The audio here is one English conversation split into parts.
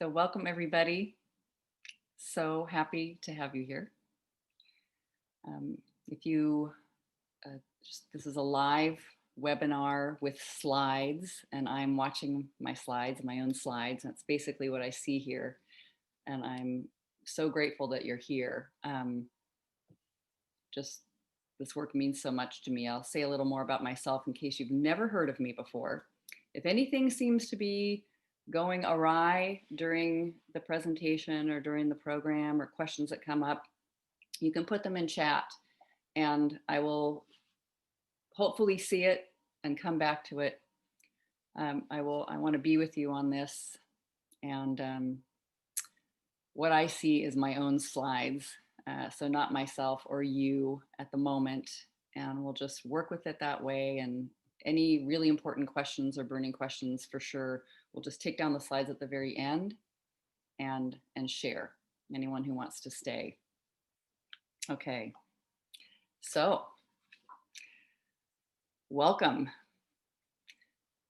So welcome everybody. So happy to have you here. Um, if you this is a live webinar with slides, and I'm watching my slides, my own slides. That's basically what I see here, and I'm so grateful that you're here. Just this work means so much to me. I'll say a little more about myself in case you've never heard of me before. If anything seems to be going awry during the presentation or during the program or questions that come up, you can put them in chat and I will hopefully see it and come back to it. I want to be with you on this. And what I see is my own slides. So not myself or you at the moment. And we'll just work with it that way. And any really important questions or burning questions for sure, we'll just take down the slides at the very end and share. Anyone who wants to stay. Okay, so welcome.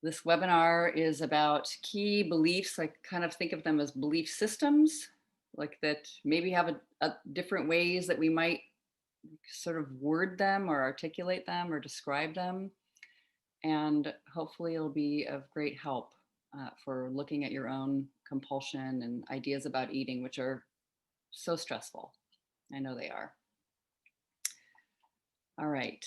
This webinar is about key beliefs. I kind of think of them as belief systems, like that maybe have a different ways that we might sort of word them or articulate them or describe them. And hopefully it'll be of great help for looking at your own compulsion and ideas about eating, which are so stressful. I know they are. All right.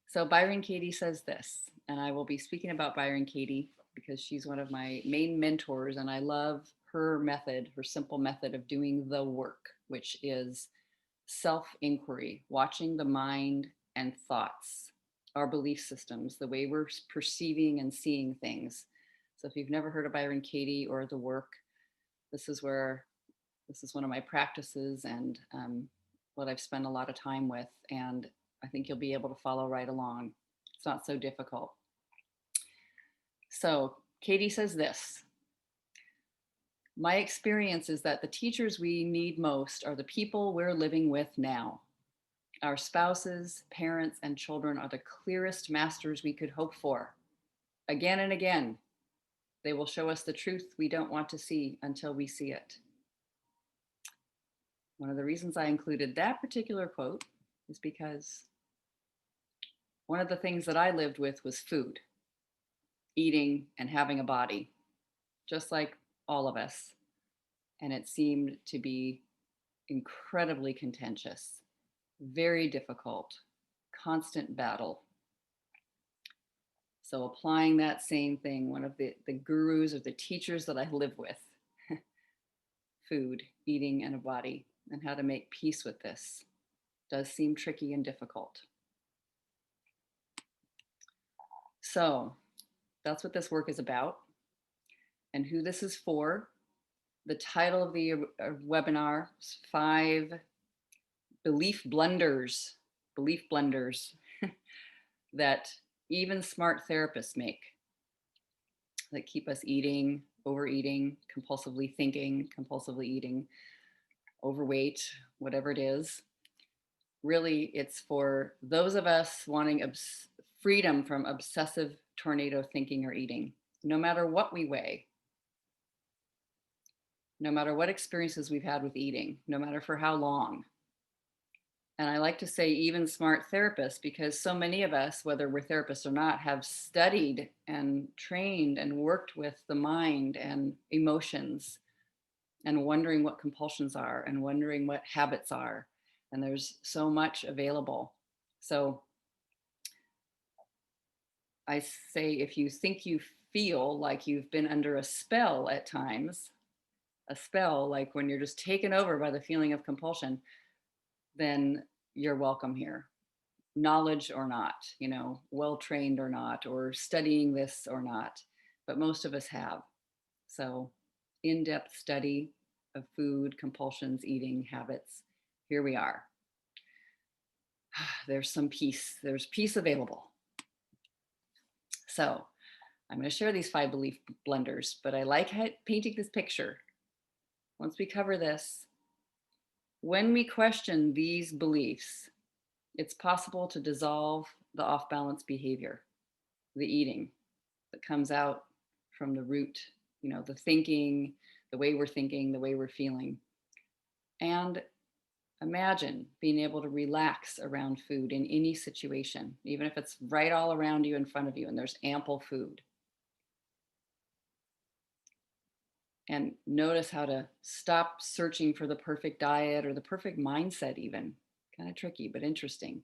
So Byron Katie says this, and I will be speaking about Byron Katie because she's one of my main mentors, and I love her method, her simple method of doing the work, which is self-inquiry, watching the mind and thoughts, our belief systems, the way we're perceiving and seeing things. So if you've never heard of Byron Katie or the work, this is one of my practices and what I've spent a lot of time with. And I think you'll be able to follow right along. It's not so difficult. So Katie says this: my experience is that the teachers we need most are the people we're living with now. Our spouses, parents, and children are the clearest masters we could hope for. Again and again, they will show us the truth we don't want to see until we see it. One of the reasons I included that particular quote is because one of the things that I lived with was food, eating, and having a body, just like all of us. And it seemed to be incredibly contentious, very difficult, constant battle. So applying that same thing, one of the gurus or the teachers that I live with, food, eating, and a body, and how to make peace with this does seem tricky and difficult. So that's what this work is about and who this is for. The title of the webinar is 5 belief blunders that even smart therapists make that keep us eating, overeating, compulsively thinking, compulsively eating, overweight, whatever it is. Really, it's for those of us wanting freedom from obsessive tornado thinking or eating, no matter what we weigh, no matter what experiences we've had with eating, no matter for how long. And I like to say even smart therapists, because so many of us, whether we're therapists or not, have studied and trained and worked with the mind and emotions and wondering what compulsions are and wondering what habits are. And there's so much available. So I say, if you think you feel like you've been under a spell at times, a spell like when you're just taken over by the feeling of compulsion, then you're welcome here. Knowledge or not, well trained or not, or studying this or not, but most of us have. So in-depth study of food, compulsions, eating habits, here we are. There's peace available. So I'm going to share these 5 belief blunders, but I like painting this picture. Once we cover this, when we question these beliefs, it's possible to dissolve the off-balance behavior, the eating that comes out from the root the thinking, the way we're thinking, the way we're feeling. And imagine being able to relax around food in any situation, even if it's right all around you in front of you and there's ample food. And notice how to stop searching for the perfect diet or the perfect mindset, even. Kind of tricky, but interesting.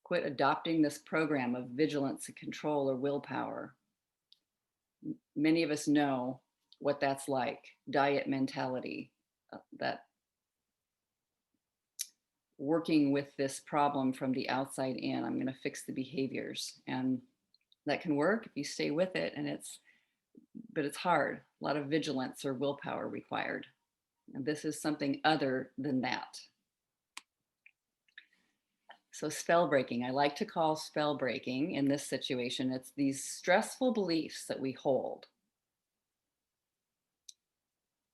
Quit adopting this program of vigilance and control or willpower. Many of us know what that's like, diet mentality, that working with this problem from the outside in. I'm going to fix the behaviors. And that can work if you stay with it. But it's hard. A lot of vigilance or willpower required. And this is something other than that. So spell breaking, I like to call spell breaking in this situation. It's these stressful beliefs that we hold.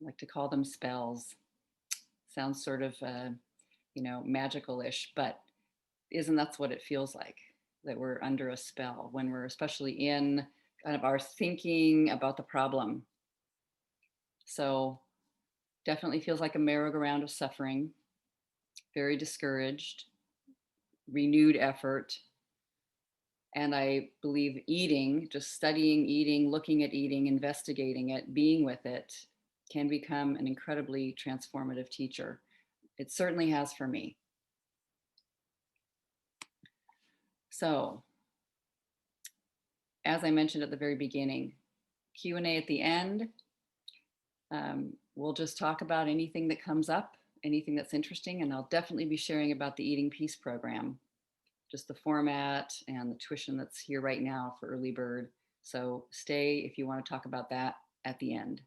I like to call them spells. Sounds sort of, magical-ish, but isn't that's what it feels like, that we're under a spell when we're especially in kind of our thinking about the problem. So definitely feels like a merry-go-round of suffering, very discouraged, renewed effort. And I believe eating, just studying eating, looking at eating, investigating it, being with it, can become an incredibly transformative teacher. It certainly has for me. So, as I mentioned at the very beginning, Q&A at the end. We'll just talk about anything that comes up, anything that's interesting, and I'll definitely be sharing about the Eating Peace program, just the format and the tuition that's here right now for Early Bird. So stay if you want to talk about that at the end.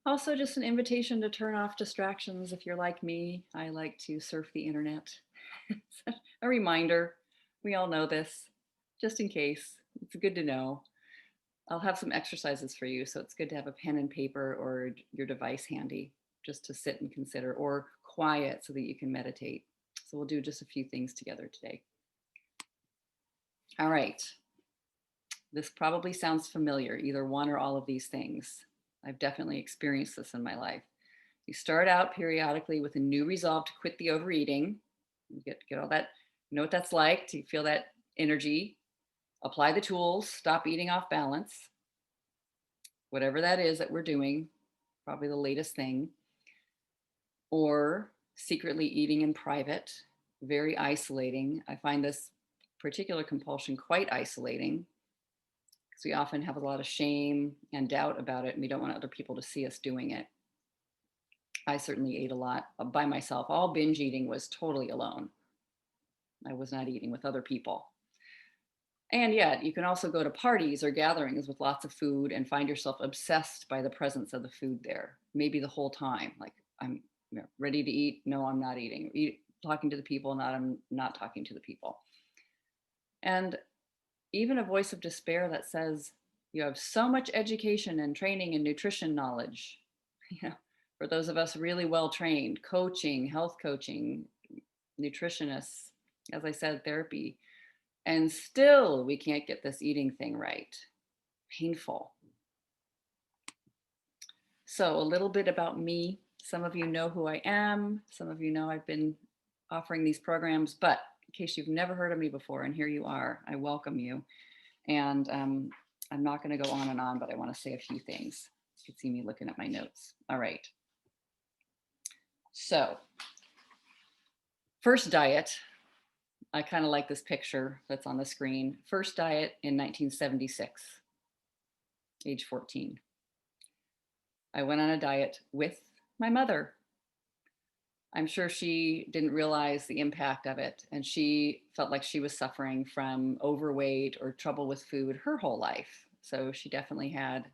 Also, just an invitation to turn off distractions if you're like me. I like to surf the internet. A reminder, we all know this, just in case. It's good to know. I'll have some exercises for you, so it's good to have a pen and paper or your device handy just to sit and consider, or quiet so that you can meditate. So we'll do just a few things together today. All right. This probably sounds familiar, either one or all of these things. I've definitely experienced this in my life. You start out periodically with a new resolve to quit the overeating. You get all that, you know what that's like, to feel that energy. Apply the tools, stop eating off balance. Whatever that is that we're doing, probably the latest thing. Or secretly eating in private, very isolating. I find this particular compulsion quite isolating because we often have a lot of shame and doubt about it, and we don't want other people to see us doing it. I certainly ate a lot by myself. All binge eating was totally alone. I was not eating with other people. And yet, you can also go to parties or gatherings with lots of food and find yourself obsessed by the presence of the food there, maybe the whole time. Like, I'm ready to eat. No, I'm not eating. Talking to the people, not I'm not talking to the people. And even a voice of despair that says, you have so much education and training and nutrition knowledge. For those of us really well trained, coaching, health coaching, nutritionists, as I said, therapy, and still we can't get this eating thing right. Painful. So a little bit about me. Some of you know who I am. Some of you know I've been offering these programs, but in case you've never heard of me before, and here you are, I welcome you. And I'm not going to go on and on, but I want to say a few things. You can see me looking at my notes. All right. So first diet, I kind of like this picture that's on the screen. First diet in 1976, age 14. I went on a diet with my mother. I'm sure she didn't realize the impact of it, and she felt like she was suffering from overweight or trouble with food her whole life. So she definitely had,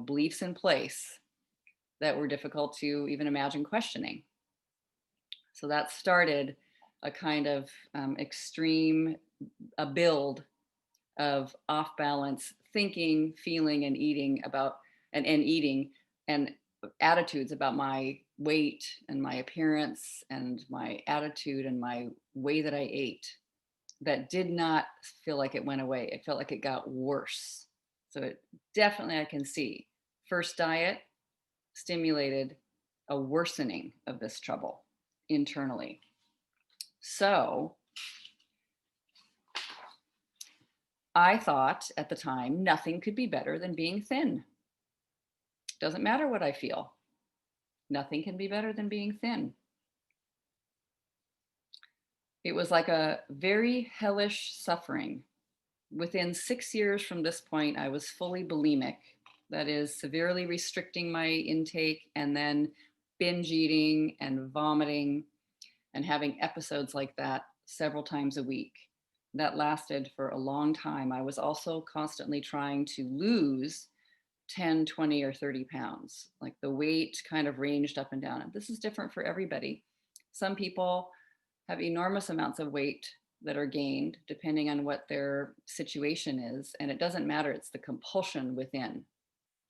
beliefs in place that were difficult to even imagine questioning. So that started a kind of a build of off balance thinking, feeling, and eating and attitudes about my weight and my appearance and my attitude and my way that I ate, that did not feel like it went away. It felt like it got worse. So it definitely, I can see, first diet stimulated a worsening of this trouble internally. So I thought at the time nothing could be better than being thin. Doesn't matter what I feel. Nothing can be better than being thin. It was like a very hellish suffering. Within 6 years from this point, I was fully bulimic. That is, severely restricting my intake and then binge eating and vomiting and having episodes like that several times a week. That lasted for a long time. I was also constantly trying to lose 10, 20, or 30 pounds. Like the weight kind of ranged up and down. And this is different for everybody. Some people have enormous amounts of weight that are gained depending on what their situation is. And it doesn't matter, it's the compulsion within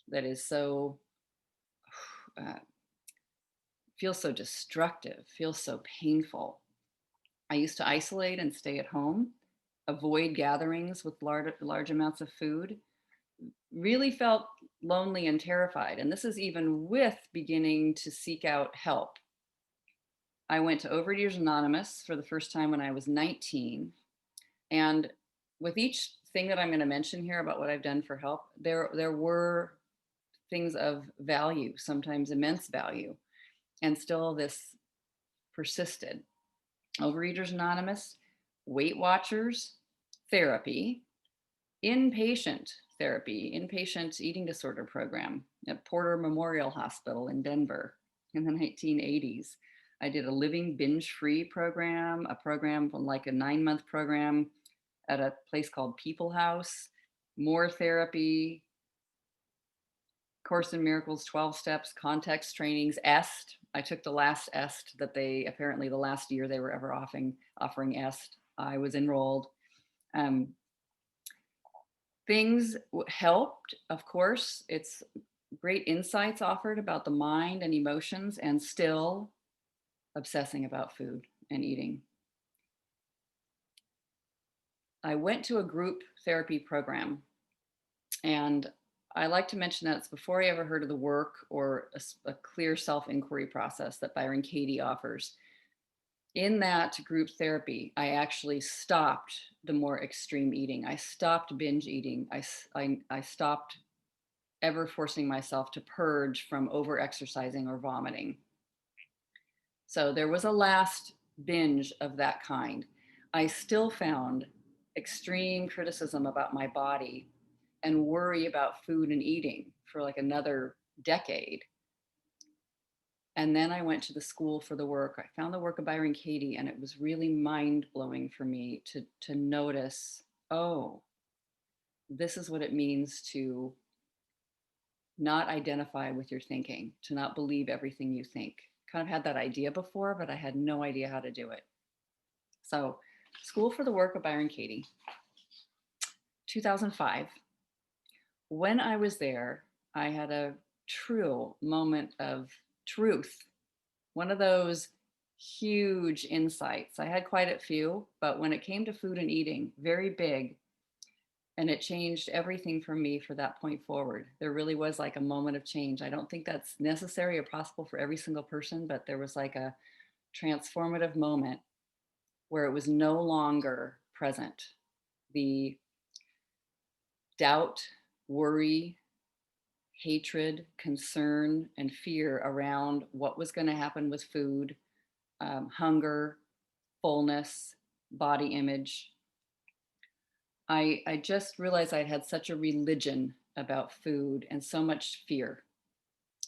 that is so, uh, feels so destructive, feels so painful. I used to isolate and stay at home, avoid gatherings with large amounts of food, really felt lonely and terrified. And this is even with beginning to seek out help. I went to Overeaters Anonymous for the first time when I was 19. And with each thing that I'm going to mention here about what I've done for help, there were things of value, sometimes immense value, and still this persisted. Overeaters Anonymous, Weight Watchers, therapy, inpatient therapy, inpatient eating disorder program at Porter Memorial Hospital in Denver in the 1980s. I did a living binge free program, a program like a 9-month program at a place called People House, more therapy, Course in Miracles, 12 steps, context trainings, EST. I took the last EST that they apparently the last year they were ever offering EST. I was enrolled. Um, things helped, of course. It's great insights offered about the mind and emotions, and still obsessing about food and eating. I went to a group therapy program, and I like to mention that it's before I ever heard of the work or a clear self inquiry process that Byron Katie offers. In that group therapy, I actually stopped the more extreme eating. I stopped binge eating. I stopped ever forcing myself to purge from over exercising or vomiting. So there was a last binge of that kind. I still found extreme criticism about my body and worry about food and eating for like another decade. And then I went to the school for the work. I found the work of Byron Katie, and it was really mind blowing for me to notice, oh, this is what it means to not identify with your thinking, to not believe everything you think. Kind of had that idea before, but I had no idea how to do it. So, School for the Work of Byron Katie, 2005. When I was there, I had a true moment of truth, one of those huge insights. I had quite a few, but when it came to food and eating, very big. And it changed everything for me for that point forward. There really was like a moment of change. I don't think that's necessary or possible for every single person, but there was like a transformative moment where it was no longer present. The doubt, worry, hatred, concern, and fear around what was going to happen with food, hunger, fullness, body image. I just realized I'd had such a religion about food and so much fear,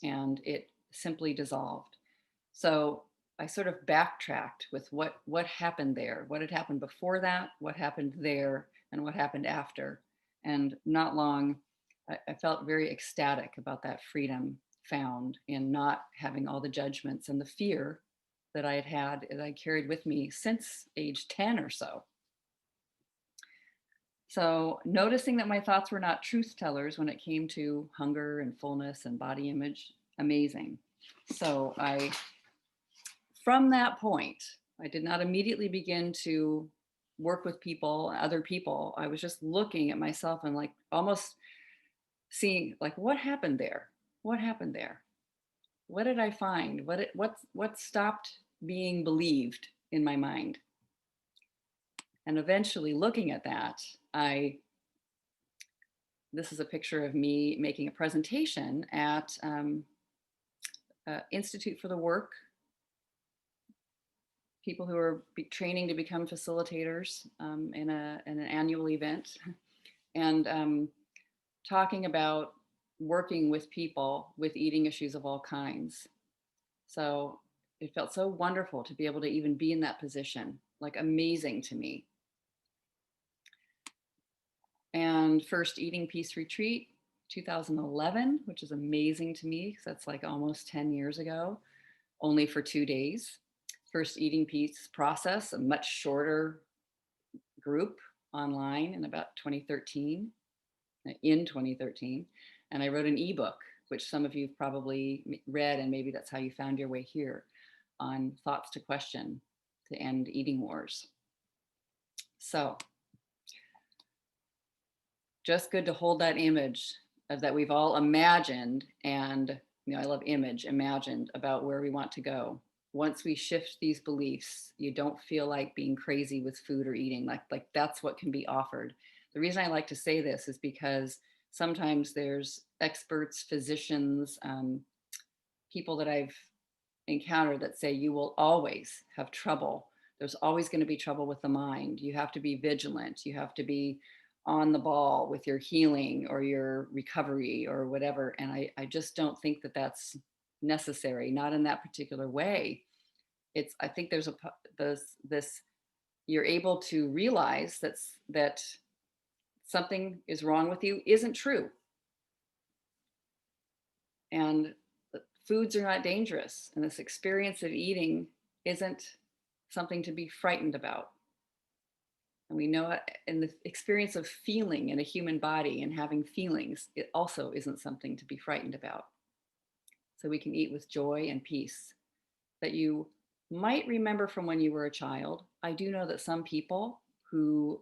and it simply dissolved. So I sort of backtracked with what happened there, what had happened before that, what happened there, and what happened after. And not long, I felt very ecstatic about that freedom found in not having all the judgments and the fear that I had had that I carried with me since age 10 or so. So, noticing that my thoughts were not truth tellers when it came to hunger and fullness and body image, amazing. So, from that point, I did not immediately begin to work with people, other people. I was just looking at myself and like almost seeing like what happened there? What happened there? What did I find? What stopped being believed in my mind? And eventually looking at that, I this is a picture of me making a presentation at Institute for the Work, people who are training to become facilitators in an annual event, and talking about working with people with eating issues of all kinds. So it felt so wonderful to be able to even be in that position, like amazing to me. And first Eating Peace Retreat, 2011, which is amazing to me because that's like almost 10 years ago, only for 2 days. First Eating Peace Process, a much shorter group online in about 2013, in 2013. And I wrote an ebook, which some of you've probably read, and maybe that's how you found your way here, on thoughts to question to end eating wars. So just good to hold that image of that we've all imagined, and I love image, imagined about where we want to go. Once we shift these beliefs, you don't feel like being crazy with food or eating. Like that's what can be offered. The reason I like to say this is because sometimes there's experts, physicians, people that I've encountered that say you will always have trouble. There's always going to be trouble with the mind. You have to be vigilant. You have to be on the ball with your healing or your recovery or whatever. And I just don't think that that's necessary, not in that particular way. I think there's this, you're able to realize that something is wrong with you isn't true. And foods are not dangerous. And this experience of eating isn't something to be frightened about. And we know in the experience of feeling in a human body and having feelings, it also isn't something to be frightened about. So we can eat with joy and peace that you might remember from when you were a child. I do know that some people who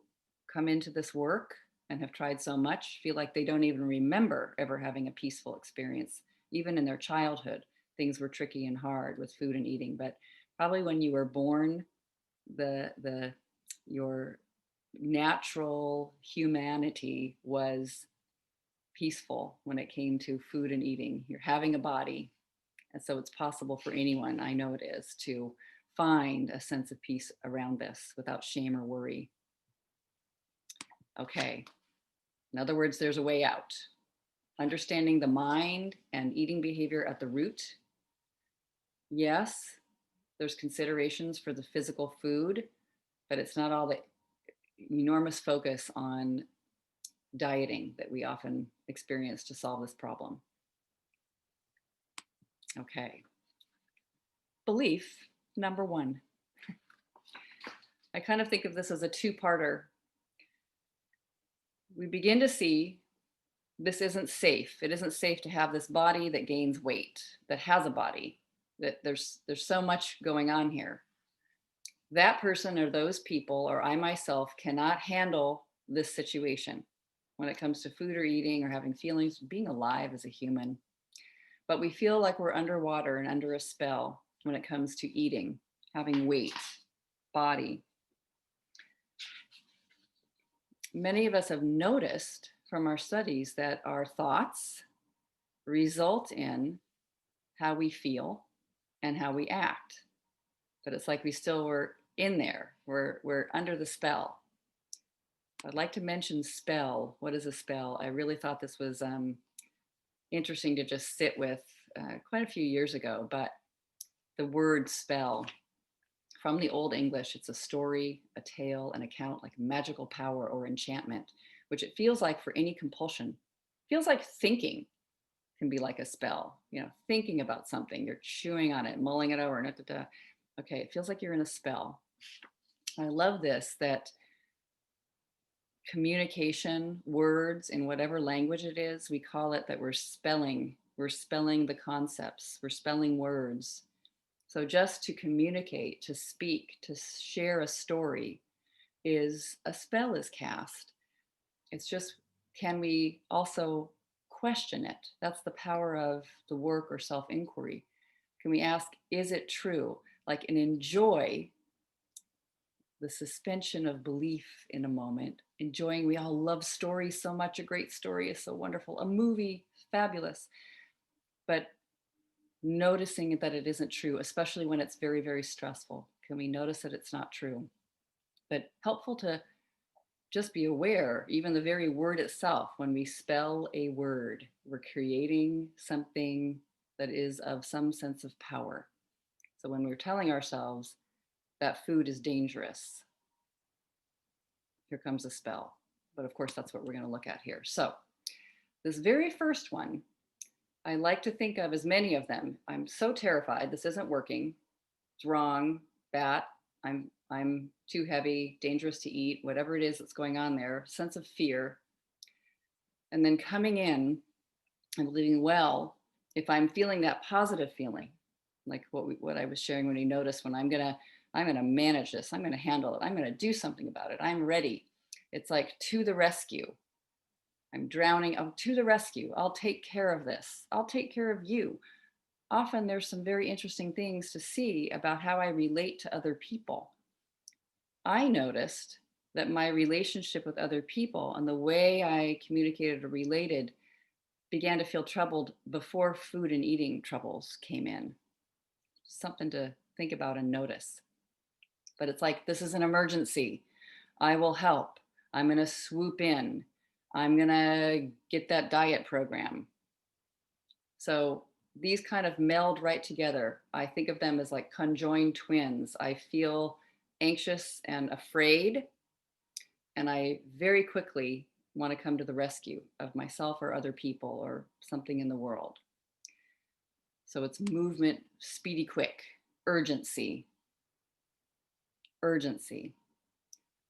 come into this work and have tried so much feel like they don't even remember ever having a peaceful experience. Even in their childhood, things were tricky and hard with food and eating. But probably when you were born, your natural humanity was peaceful when it came to food and eating. You're having a body. And so it's possible for anyone, I know it is, to find a sense of peace around this without shame or worry. Okay. In other words, there's a way out. Understanding the mind and eating behavior at the root. Yes, there's considerations for the physical food, but it's not all the enormous focus on dieting that we often experience to solve this problem. Okay. Belief number one. I kind of think of this as a two-parter. We begin to see this isn't safe. It isn't safe to have this body that gains weight, that has a body, that there's so much going on here. That person or those people or I myself cannot handle this situation when it comes to food or eating or having feelings, being alive as a human. But we feel like we're underwater and under a spell when it comes to eating, having weight, body. Many of us have noticed from our studies that our thoughts result in how we feel and how we act. But it's like we still were in there. We're under the spell. I'd like to mention spell. What is a spell? I really thought this was interesting to just sit with quite a few years ago. But the word spell, from the Old English, it's a story, a tale, an account, like magical power or enchantment, which it feels like for any compulsion. It feels like thinking can be like a spell, thinking about something, you're chewing on it, mulling it over, okay, it feels like you're in a spell. I love this, that communication, words, in whatever language it is, we call it that we're spelling the concepts, we're spelling words. So just to communicate, to speak, to share a story is a spell is cast. It's just, can we also question it. That's the power of the work or self inquiry. Can we ask, is it true? Like, and enjoy the suspension of belief in a moment, enjoying, we all love stories so much. A great story is so wonderful. A movie, fabulous. But noticing that it isn't true, especially when it's very, very stressful. Can we notice that it's not true? But helpful to just be aware, even the very word itself, when we spell a word, we're creating something that is of some sense of power. So when we're telling ourselves that food is dangerous, here comes a spell. But of course, that's what we're going to look at here. So this very first one, I like to think of as many of them. I'm so terrified. This isn't working. It's wrong, bad. I'm too heavy, dangerous to eat, whatever it is that's going on there, sense of fear. And then coming in and believing, well, if I'm feeling that positive feeling, like what I was sharing when you noticed, when I'm gonna manage this, I'm gonna handle it, I'm gonna do something about it, I'm ready. It's like to the rescue. I'm drowning. Oh, to the rescue. I'll take care of this. I'll take care of you. Often there's some very interesting things to see about how I relate to other people. I noticed that my relationship with other people and the way I communicated or related began to feel troubled before food and eating troubles came in. Something to think about and notice. But it's like, this is an emergency. I will help. I'm going to swoop in. I'm going to get that diet program. So these kind of meld right together. I think of them as like conjoined twins. I feel anxious and afraid, and I very quickly want to come to the rescue of myself or other people or something in the world. So it's movement, speedy, quick, urgency, urgency.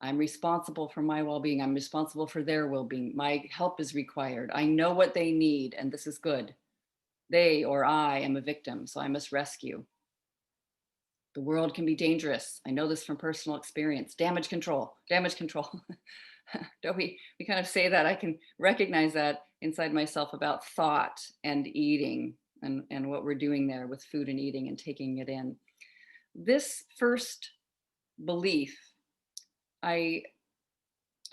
I'm responsible for my well being. I'm responsible for their well being. My help is required. I know what they need, and this is good. They or I am a victim, so I must rescue. The world can be dangerous. I know this from personal experience. Damage control, damage control. Don't we kind of say that? I can recognize that inside myself about thought and eating and what we're doing there with food and eating and taking it in. This first belief, I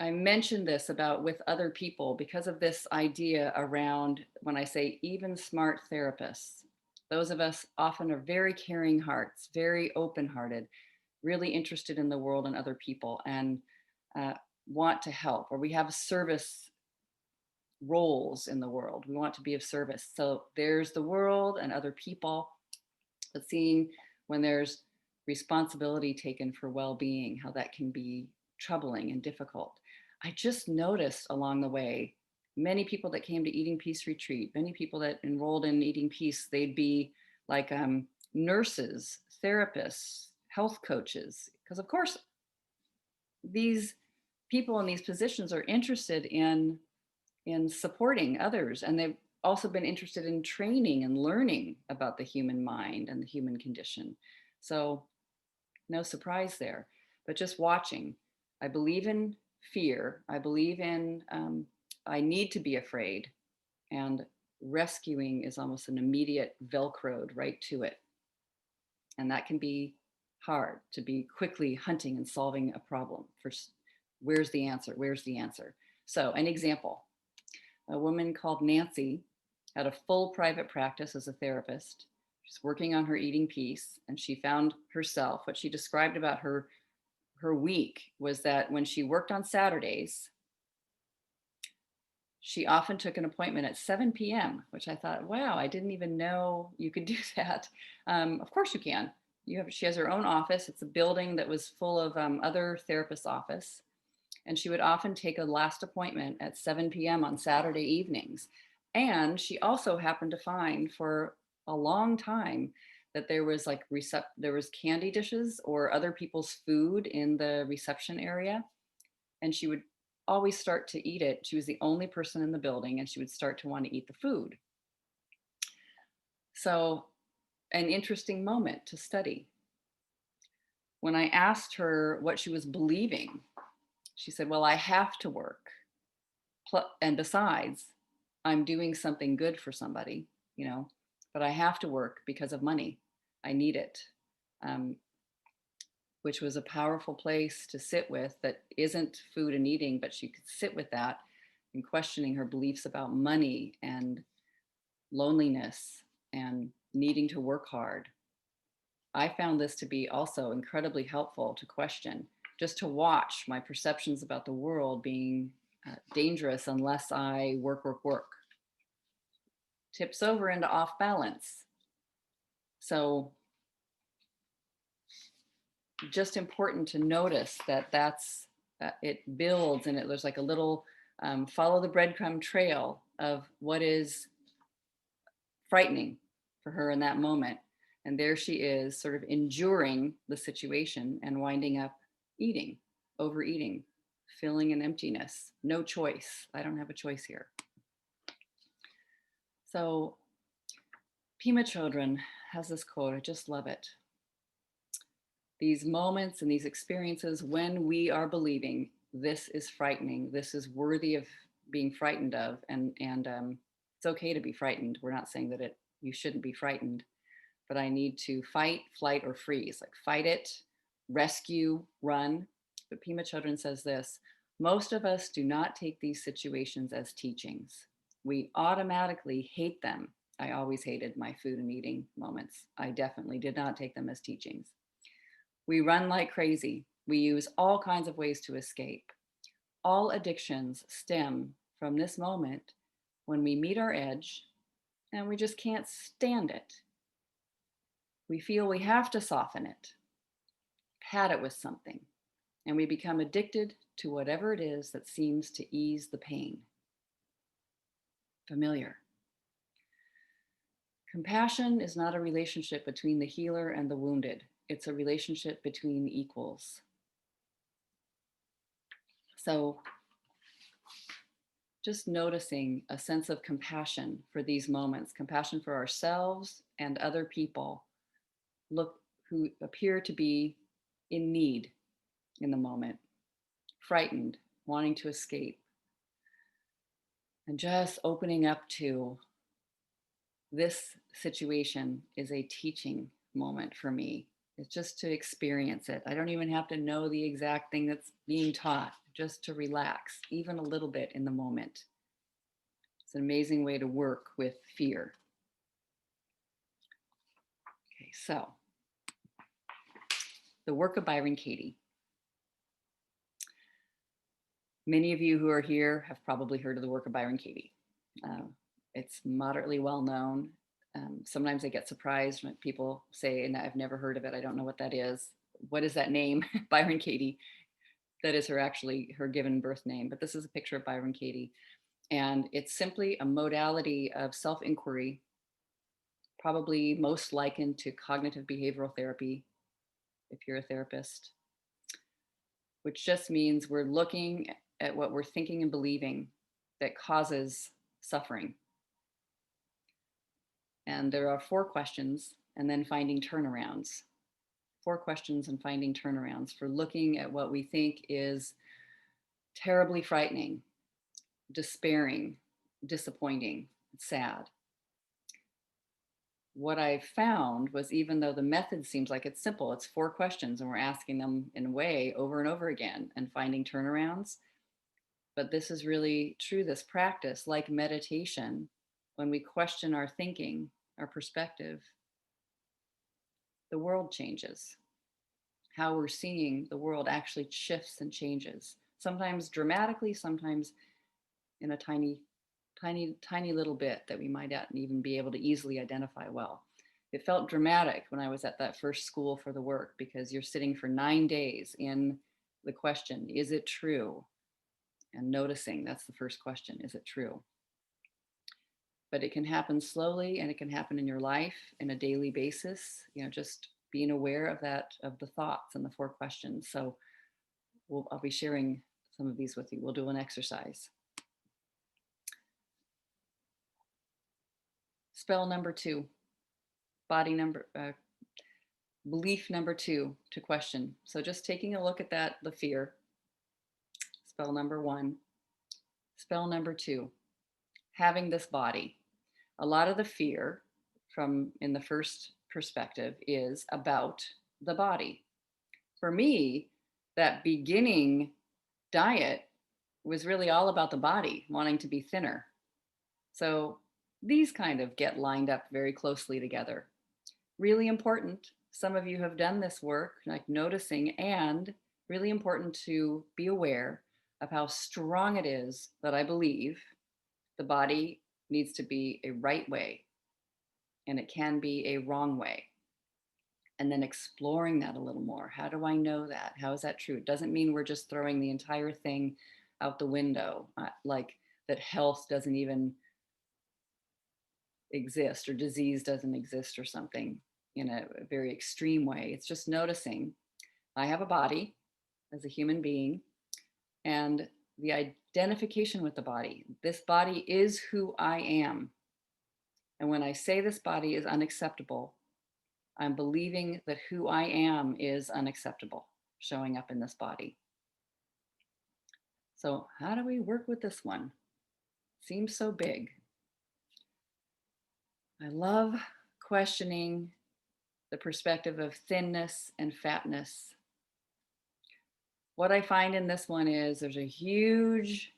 I mentioned this about with other people because of this idea around when I say even smart therapists. Those of us often are very caring hearts, very open hearted, really interested in the world and other people, and uh, want to help, or we have service roles in the world. We want to be of service. So there's the world and other people, but seeing when there's responsibility taken for well being, how that can be troubling and difficult. I just noticed along the way, many people that came to Eating Peace Retreat, many people that enrolled in Eating Peace, they'd be like nurses, therapists, health coaches, because of course, these people in these positions are interested in supporting others, and they've also been interested in training and learning about the human mind and the human condition. So no surprise there, but just watching. I believe in fear. I believe in I need to be afraid, and rescuing is almost an immediate velcroed right to it, and that can be hard to be quickly hunting and solving a problem for where's the answer, where's the answer. So an example, a woman called Nancy had a full private practice as a therapist. She's working on her eating piece, and she found herself, what she described about her week was that when she worked on Saturdays, she often took an appointment at 7 p.m., which I thought, wow, I didn't even know you could do that. Of course you can. She has her own office. It's a building that was full of other therapists' office. And she would often take a last appointment at 7 p.m. on Saturday evenings. And she also happened to find for a long time that there was like there was candy dishes or other people's food in the reception area. And she would always start to eat it. She was the only person in the building, and she would start to want to eat the food. So, an interesting moment to study. When I asked her what she was believing, she said, well, I have to work. And besides, I'm doing something good for somebody, you know, but I have to work because of money. I need it. Um, which was a powerful place to sit with, that isn't food and eating, but she could sit with that and questioning her beliefs about money and loneliness and needing to work hard. I found this to be also incredibly helpful to question, just to watch my perceptions about the world being dangerous unless I work, work, work. Tips over into off balance. So, just important to notice that it builds, and there's like a little follow the breadcrumb trail of what is frightening for her in that moment. And there she is, sort of enduring the situation and winding up eating, overeating, filling an emptiness. No choice. I don't have a choice here. So, Pima Chodron has this quote. I just love it. These moments and these experiences when we are believing this is frightening, this is worthy of being frightened of, and it's okay to be frightened. We're not saying that you shouldn't be frightened, but I need to fight, flight, or freeze. Like fight it, rescue, run. But Pima Chodron says this: most of us do not take these situations as teachings. We automatically hate them. I always hated my food and eating moments. I definitely did not take them as teachings. We run like crazy. We use all kinds of ways to escape. All addictions stem from this moment when we meet our edge and we just can't stand it. We feel we have to soften it, pat it with something, and we become addicted to whatever it is that seems to ease the pain. Familiar. Compassion is not a relationship between the healer and the wounded. It's a relationship between equals. So, just noticing a sense of compassion for these moments, compassion for ourselves and other people who appear to be in need in the moment, frightened, wanting to escape, and just opening up to this situation is a teaching moment for me. It's just to experience it. I don't even have to know the exact thing that's being taught, just to relax, even a little bit in the moment. It's an amazing way to work with fear. Okay, so the work of Byron Katie. Many of you who are here have probably heard of the work of Byron Katie. It's moderately well known. Sometimes I get surprised when people say, and I've never heard of it. I don't know what that is. What is that name? Byron Katie. That is her given birth name. But this is a picture of Byron Katie. And it's simply a modality of self-inquiry, probably most likened to cognitive behavioral therapy, if you're a therapist, which just means we're looking at what we're thinking and believing that causes suffering. And there are 4 questions, and then finding turnarounds. 4 questions and finding turnarounds for looking at what we think is terribly frightening, despairing, disappointing, sad. What I found was, even though the method seems like it's simple, it's 4 questions and we're asking them in a way over and over again and finding turnarounds. But this is really true, this practice, like meditation, when we question our thinking, our perspective, the world changes. How we're seeing the world actually shifts and changes, sometimes dramatically, sometimes in a tiny little bit that we might not even be able to easily identify well. It felt dramatic when I was at that first school for the work, because you're sitting for 9 days in the question, is it true? And noticing, that's the first question, is it true? But it can happen slowly, and it can happen in your life in a daily basis, just being aware of that, of the thoughts and the 4 questions. So I'll be sharing some of these with you. We'll do an exercise. Spell number 2, belief number 2 to question. So just taking a look at that, the fear. Spell number 1. Spell number 2, having this body. A lot of the fear from in the first perspective is about the body. For me, that beginning diet was really all about the body, wanting to be thinner. So these kind of get lined up very closely together. Really important. Some of you have done this work, like noticing, and really important to be aware of how strong it is that I believe the body needs to be a right way and it can be a wrong way. And then exploring that a little more. How do I know that? How is that true? It doesn't mean we're just throwing the entire thing out the window, like that health doesn't even exist or disease doesn't exist or something in a very extreme way. It's just noticing I have a body as a human being and the identification with the body. This body is who I am. And when I say this body is unacceptable, I'm believing that who I am is unacceptable showing up in this body. So, how do we work with this one? Seems so big. I love questioning the perspective of thinness and fatness. What I find in this one is there's a huge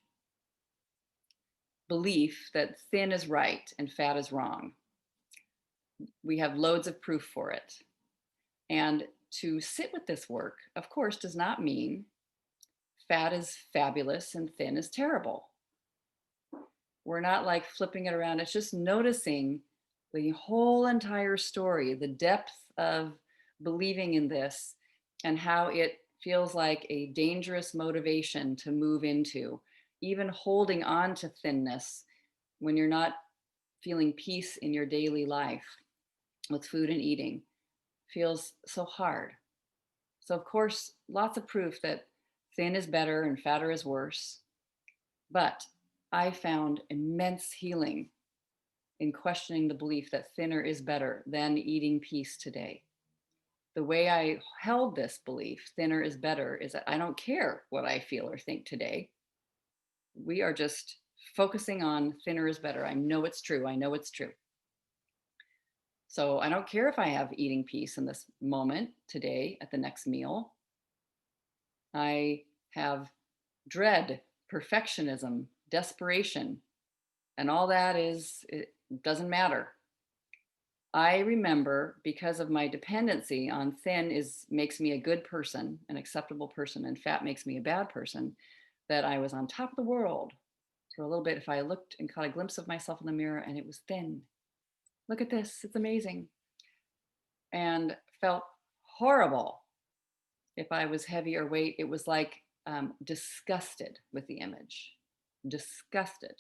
belief that thin is right and fat is wrong. We have loads of proof for it. And to sit with this work, of course, does not mean fat is fabulous and thin is terrible. We're not like flipping it around. It's just noticing the whole entire story, the depth of believing in this, and how it feels like a dangerous motivation to move into, even holding on to thinness when you're not feeling peace in your daily life with food and eating feels so hard. So, of course, lots of proof that thin is better and fatter is worse. But I found immense healing in questioning the belief that thinner is better than eating peace today. The way I held this belief, thinner is better, is that I don't care what I feel or think today. We are just focusing on thinner is better. I know it's true. I know it's true. So I don't care if I have eating peace in this moment today at the next meal. I have dread, perfectionism, desperation, and all that it doesn't matter. I remember because of my dependency on thin is makes me a good person, an acceptable person, and fat makes me a bad person, that I was on top of the world for a little bit if I looked and caught a glimpse of myself in the mirror and it was thin. Look at this, it's amazing. And felt horrible if I was heavy or weight. It was like disgusted with the image, disgusted.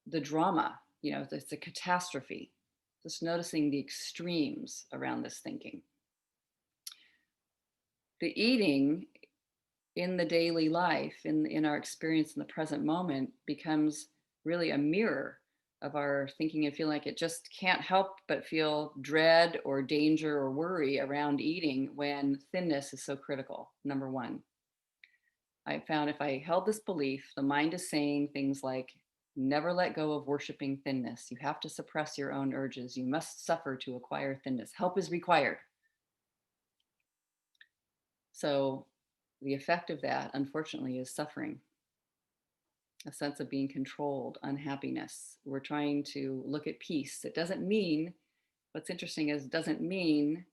The drama, it's a catastrophe. Just noticing the extremes around this thinking. The eating in the daily life, in our experience in the present moment, becomes really a mirror of our thinking and feeling like it just can't help but feel dread or danger or worry around eating when thinness is so critical, number one. I found if I held this belief, the mind is saying things like, never let go of worshiping thinness. You have to suppress your own urges. You must suffer to acquire thinness. Help is required. So the effect of that, unfortunately, is suffering, a sense of being controlled, unhappiness. We're trying to look at peace. It doesn't mean, what's interesting is, it doesn't mean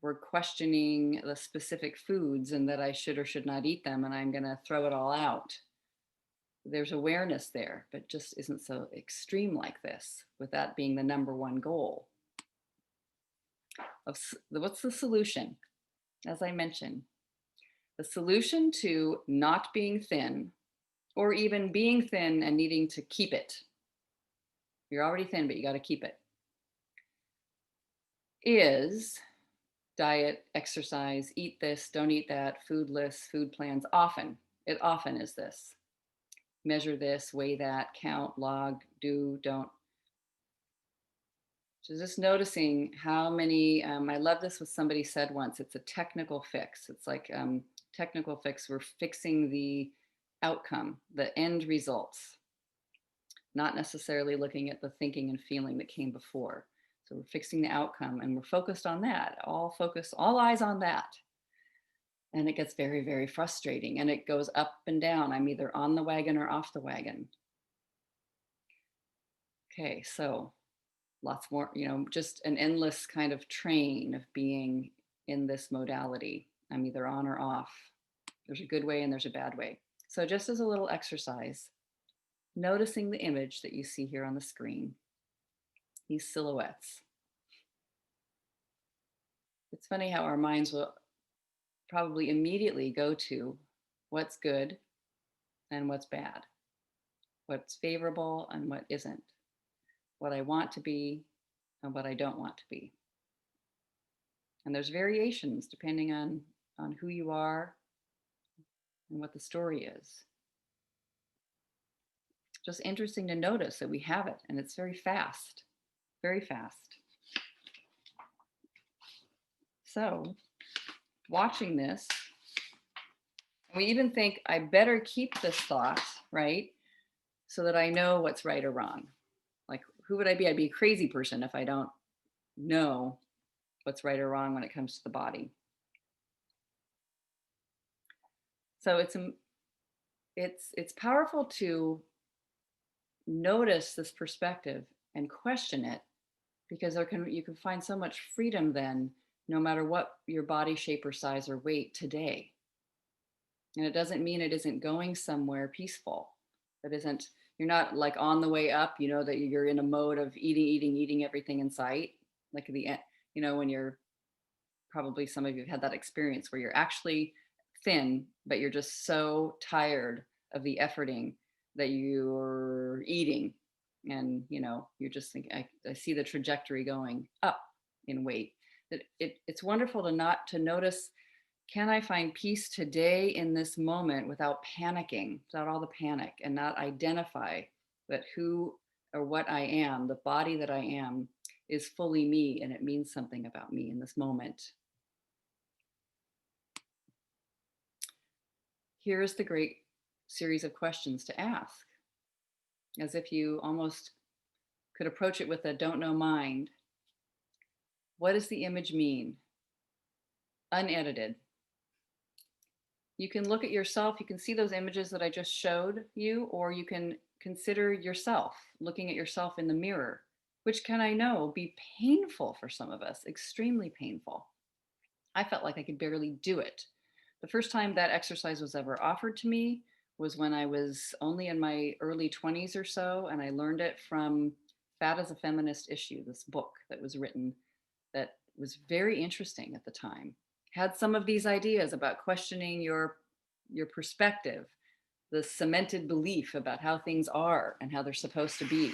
we're questioning the specific foods and that I should or should not eat them and I'm going to throw it all out. There's awareness there, but just isn't so extreme like this, with that being the number one goal. What's the solution? As I mentioned, the solution to not being thin, or even being thin and needing to keep it. You're already thin, but you got to keep it. Is diet, exercise, eat this, don't eat that, food lists, food plans. It often is this. Measure this, weigh that, count, log, do, don't. So just noticing how many, I love this what somebody said once, it's a technical fix. It's like technical fix. We're fixing the outcome, the end results, not necessarily looking at the thinking and feeling that came before. So we're fixing the outcome and we're focused on that, all eyes on that. And it gets very, very frustrating and it goes up and down. I'm either on the wagon or off the wagon. Okay, so lots more, just an endless kind of train of being in this modality. I'm either on or off. There's a good way and there's a bad way. So, just as a little exercise, noticing the image that you see here on the screen, these silhouettes. It's funny how our minds will probably immediately go to what's good and what's bad, what's favorable and what isn't, what I want to be and what I don't want to be. And there's variations depending on who you are and what the story is. Just interesting to notice that we have it and it's very fast, very fast. So, watching this, we even think I better keep this thought, right? So that I know what's right or wrong. Like, who would I be? I'd be a crazy person if I don't know what's right or wrong when it comes to the body. So it's powerful to notice this perspective and question it, because you can find so much freedom then, no matter what your body shape or size or weight today. And it doesn't mean it isn't going somewhere peaceful. That isn't, you're not like on the way up, that you're in a mode of eating everything in sight. Like at the end, when you're, probably some of you have had that experience where you're actually thin, but you're just so tired of the efforting that you're eating. And, you're just thinking, I see the trajectory going up in weight. That it's wonderful to notice, can I find peace today in this moment without panicking, without all the panic, and not identify that who or what I am, the body that I am, is fully me and it means something about me in this moment. Here's the great series of questions to ask, as if you almost could approach it with a don't know mind. What does the image mean? Unedited. You can look at yourself, you can see those images that I just showed you, or you can consider yourself, looking at yourself in the mirror, which can, I know, be painful for some of us, extremely painful. I felt like I could barely do it. The first time that exercise was ever offered to me was when I was only in my early 20s or so, and I learned it from Fat as a Feminist Issue, this book that was written that was very interesting at the time. Had some of these ideas about questioning your perspective, the cemented belief about how things are and how they're supposed to be.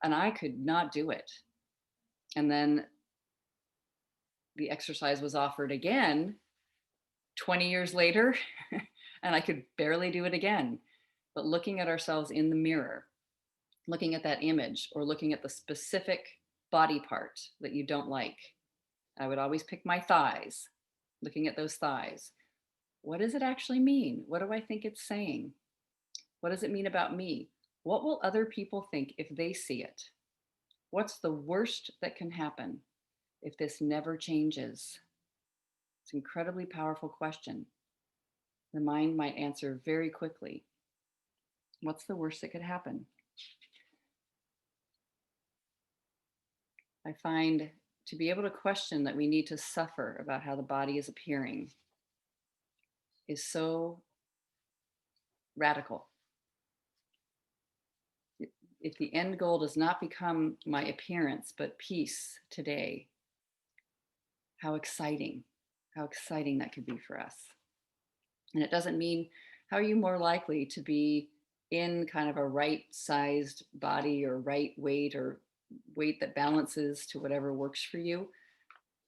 And I could not do it. And then the exercise was offered again 20 years later, and I could barely do it again. But looking at ourselves in the mirror, looking at that image, or looking at the specific body part that you don't like. I would always pick my thighs, looking at those thighs. What does it actually mean? What do I think it's saying? What does it mean about me? What will other people think if they see it? What's the worst that can happen if this never changes? It's an incredibly powerful question. The mind might answer very quickly. What's the worst that could happen? I find to be able to question that we need to suffer about how the body is appearing is so radical. If the end goal does not become my appearance, but peace today, how exciting that could be for us. And it doesn't mean, how are you more likely to be in kind of a right sized body or right weight or weight that balances to whatever works for you,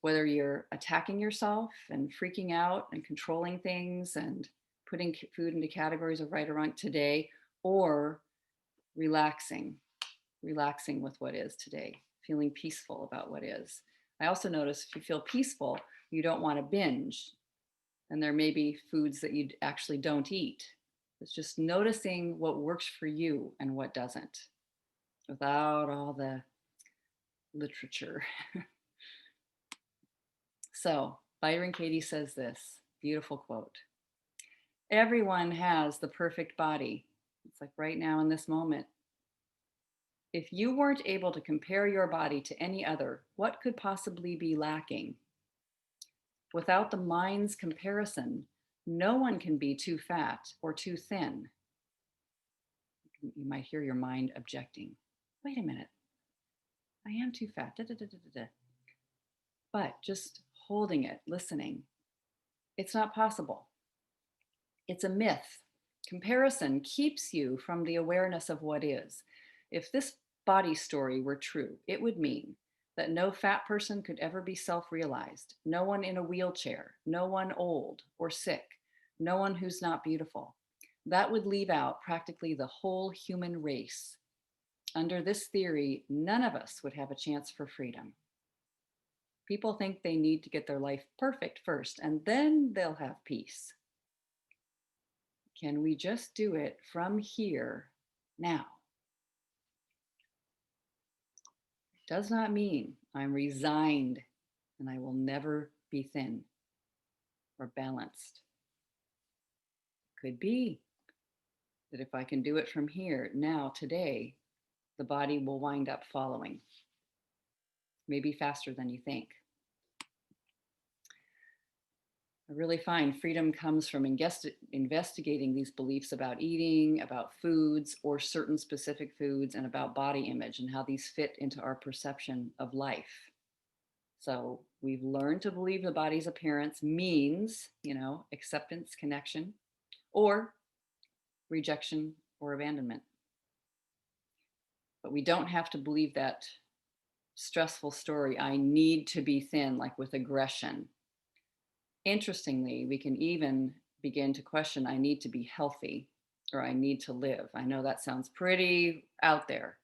whether you're attacking yourself and freaking out and controlling things and putting food into categories of right or wrong today, or relaxing with what is today, feeling peaceful about what is. I also notice if you feel peaceful, you don't want to binge. And there may be foods that you actually don't eat. It's just noticing what works for you and what doesn't without all the literature. So, Byron Katie says this beautiful quote: everyone has the perfect body. It's like right now in this moment. If you weren't able to compare your body to any other, what could possibly be lacking? Without the mind's comparison, no one can be too fat or too thin. You might hear your mind objecting. Wait a minute, I am too fat. Da, da, da, da, da. But just holding it, listening, it's not possible. It's a myth. Comparison keeps you from the awareness of what is. If this body story were true, it would mean that no fat person could ever be self realized, no one in a wheelchair, no one old or sick, no one who's not beautiful. That would leave out practically the whole human race. Under this theory, none of us would have a chance for freedom. People think they need to get their life perfect first, and then they'll have peace. Can we just do it from here now? It does not mean I'm resigned and I will never be thin or balanced. Could be that if I can do it from here now, today, the body will wind up following, maybe faster than you think. I really find freedom comes from investigating these beliefs about eating, about foods or certain specific foods, and about body image and how these fit into our perception of life. So we've learned to believe the body's appearance means, acceptance, connection, or rejection or abandonment. But we don't have to believe that stressful story, I need to be thin, like with aggression. Interestingly, we can even begin to question, I need to be healthy or I need to live. I know that sounds pretty out there,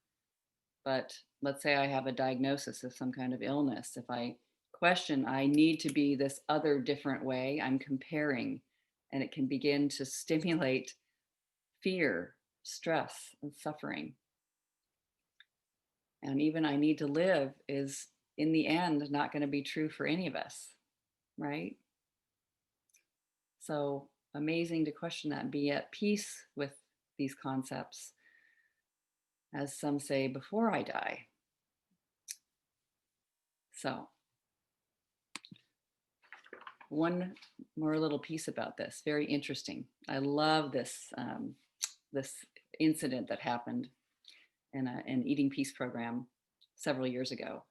but let's say I have a diagnosis of some kind of illness. If I question, I need to be this other different way, I'm comparing, and it can begin to stimulate fear, stress, and suffering. And even I need to live is, in the end, not going to be true for any of us, right? So amazing to question that and be at peace with these concepts, as some say, before I die. So one more little piece about this, very interesting. I love this this incident that happened in an eating peace program several years ago.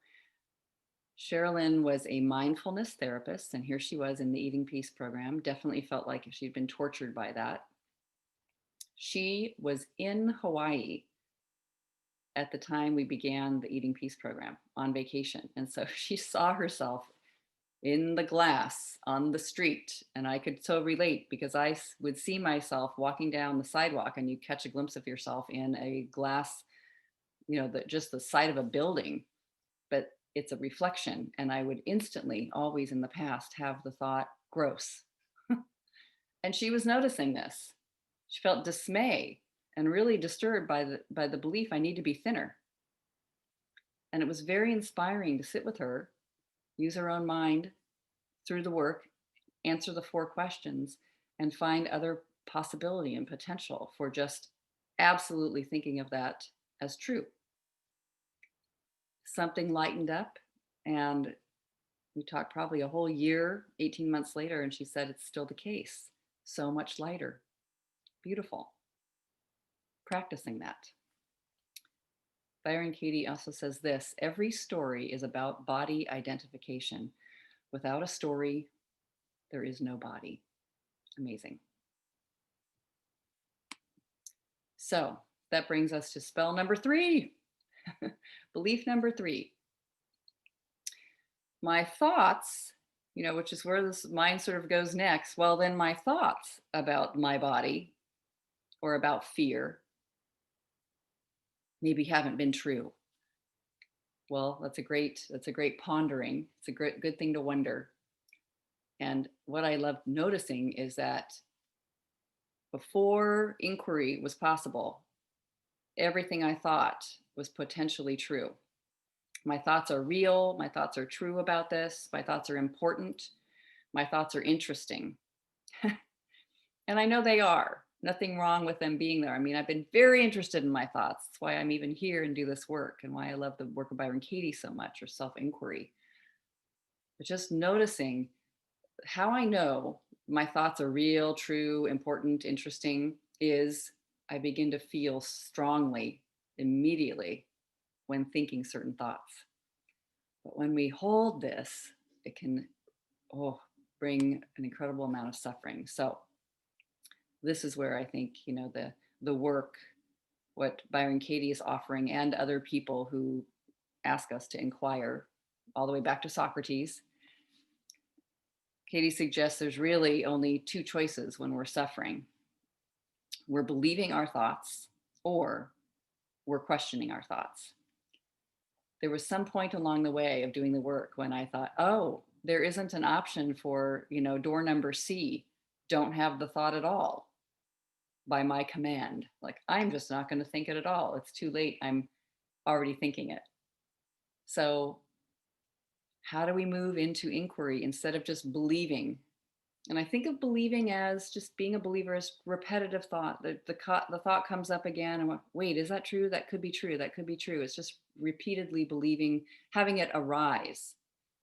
Sherilyn was a mindfulness therapist, and here she was in the Eating Peace program. Definitely felt like she'd been tortured by that. She was in Hawaii at the time we began the Eating Peace program on vacation. And so she saw herself in the glass on the street. And I could so relate because I would see myself walking down the sidewalk and you catch a glimpse of yourself in a glass, just the side of a building. But it's a reflection. And I would instantly, always in the past, have the thought, gross. And she was noticing this. She felt dismay and really disturbed by the belief I need to be thinner. And it was very inspiring to sit with her, use her own mind through the work, answer the 4 questions, and find other possibility and potential for just absolutely thinking of that as true. Something lightened up, and we talked probably a whole year, 18 months later, and she said it's still the case. So much lighter. Beautiful. Practicing that. Byron Katie also says this: every story is about body identification. Without a story, there is no body. Amazing. So that brings us to spell number 3. Belief number 3. My thoughts, which is where this mind sort of goes next. Well, then my thoughts about my body or about fear maybe haven't been true. Well, that's a great pondering. It's a good thing to wonder. And what I love noticing is that Before inquiry was possible, everything I thought was potentially true. My thoughts are real. My thoughts are true about this. My thoughts are important. My thoughts are interesting. And I know they are. Nothing wrong with them being there. I mean, I've been very interested in my thoughts. That's why I'm even here and do this work, and why I love the work of Byron Katie so much, or self inquiry. But just noticing how I know my thoughts are real, true, important, interesting is I begin to feel strongly immediately when thinking certain thoughts. But when we hold this, it can bring an incredible amount of suffering. So this is where I think, the work, what Byron Katie is offering, and other people who ask us to inquire, all the way back to Socrates. Katie suggests there's really only two choices when we're suffering. We're believing our thoughts, or we're questioning our thoughts. There was some point along the way of doing the work when I thought, oh, there isn't an option for, door number C, don't have the thought at all, by my command. Like, I'm just not going to think it at all. It's too late. I'm already thinking it. So how do we move into inquiry instead of just believing? And I think of believing as just being a believer as repetitive thought. The thought comes up again, and wait, is that true? That could be true. That could be true. It's just repeatedly believing, having it arise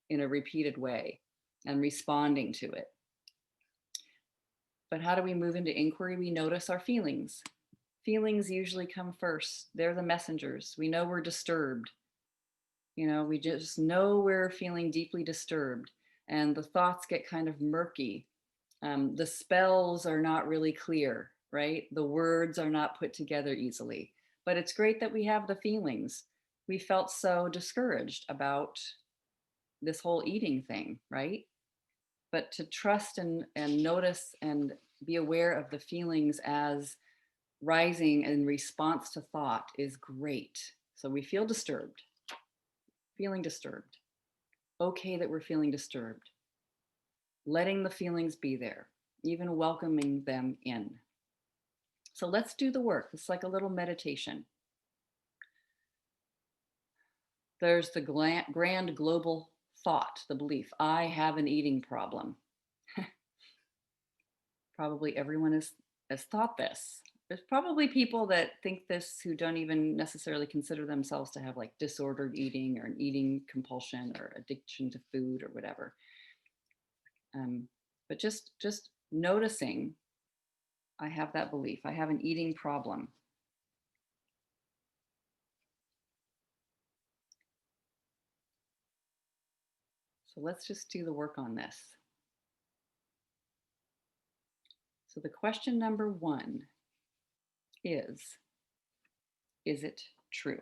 in a repeated way and responding to it. But how do we move into inquiry? We notice our feelings. Feelings usually come first. They're the messengers. We know we're disturbed. We just know we're feeling deeply disturbed, and the thoughts get kind of murky. The spells are not really clear, right? The words are not put together easily. But it's great that we have the feelings. We felt so discouraged about this whole eating thing, right? But to trust and notice and be aware of the feelings as rising in response to thought is great. So we feel disturbed, feeling disturbed. Okay that we're feeling disturbed. Letting the feelings be there, even welcoming them in. So let's do the work. It's like a little meditation. There's the grand global thought, the belief, I have an eating problem. Probably everyone has thought this. There's probably people that think this who don't even necessarily consider themselves to have like disordered eating or an eating compulsion or addiction to food or whatever. But just noticing, I have that belief. I have an eating problem. So let's just do the work on this. So the question number one is it true?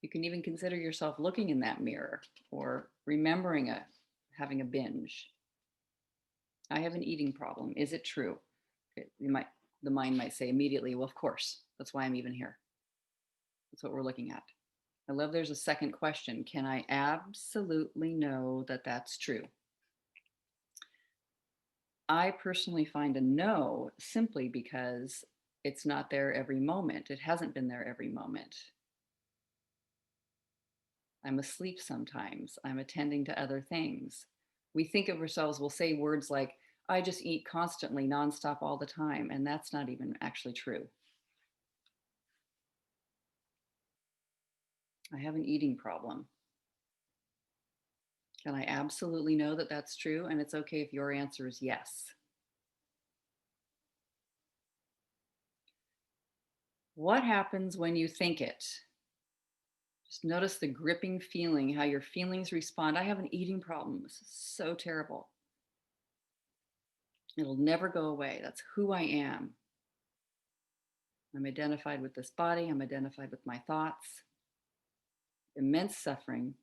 You can even consider yourself looking in that mirror or remembering having a binge. I have an eating problem. Is it true? The mind might say immediately, well, of course, that's why I'm even here. That's what we're looking at. I love there's a second question. Can I absolutely know that that's true? I personally find a no simply because it's not there every moment. It hasn't been there every moment. I'm asleep sometimes. I'm attending to other things. We think of ourselves, we'll say words like, I just eat constantly, nonstop, all the time. And that's not even actually true. I have an eating problem. Can I absolutely know that that's true? And it's okay if your answer is yes. What happens when you think it? Just notice the gripping feeling, how your feelings respond. I have an eating problem. This is so terrible. It'll never go away. That's who I am. I'm identified with this body. I'm identified with my thoughts. Immense suffering.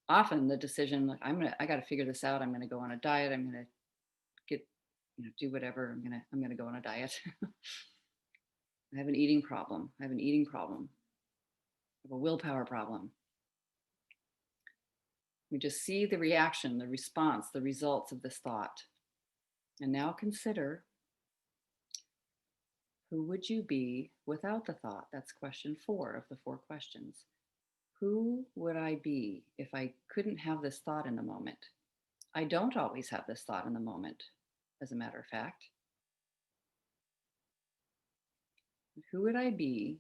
Often the decision, like, I got to figure this out. I'm going to go on a diet. I'm going to do whatever. I'm going to go on a diet. I have an eating problem. I have an eating problem. I have a willpower problem. We just see the reaction, the response, the results of this thought. And now consider, who would you be without the thought? That's question 4 of the 4 questions. Who would I be if I couldn't have this thought in the moment? I don't always have this thought in the moment, as a matter of fact. Who would I be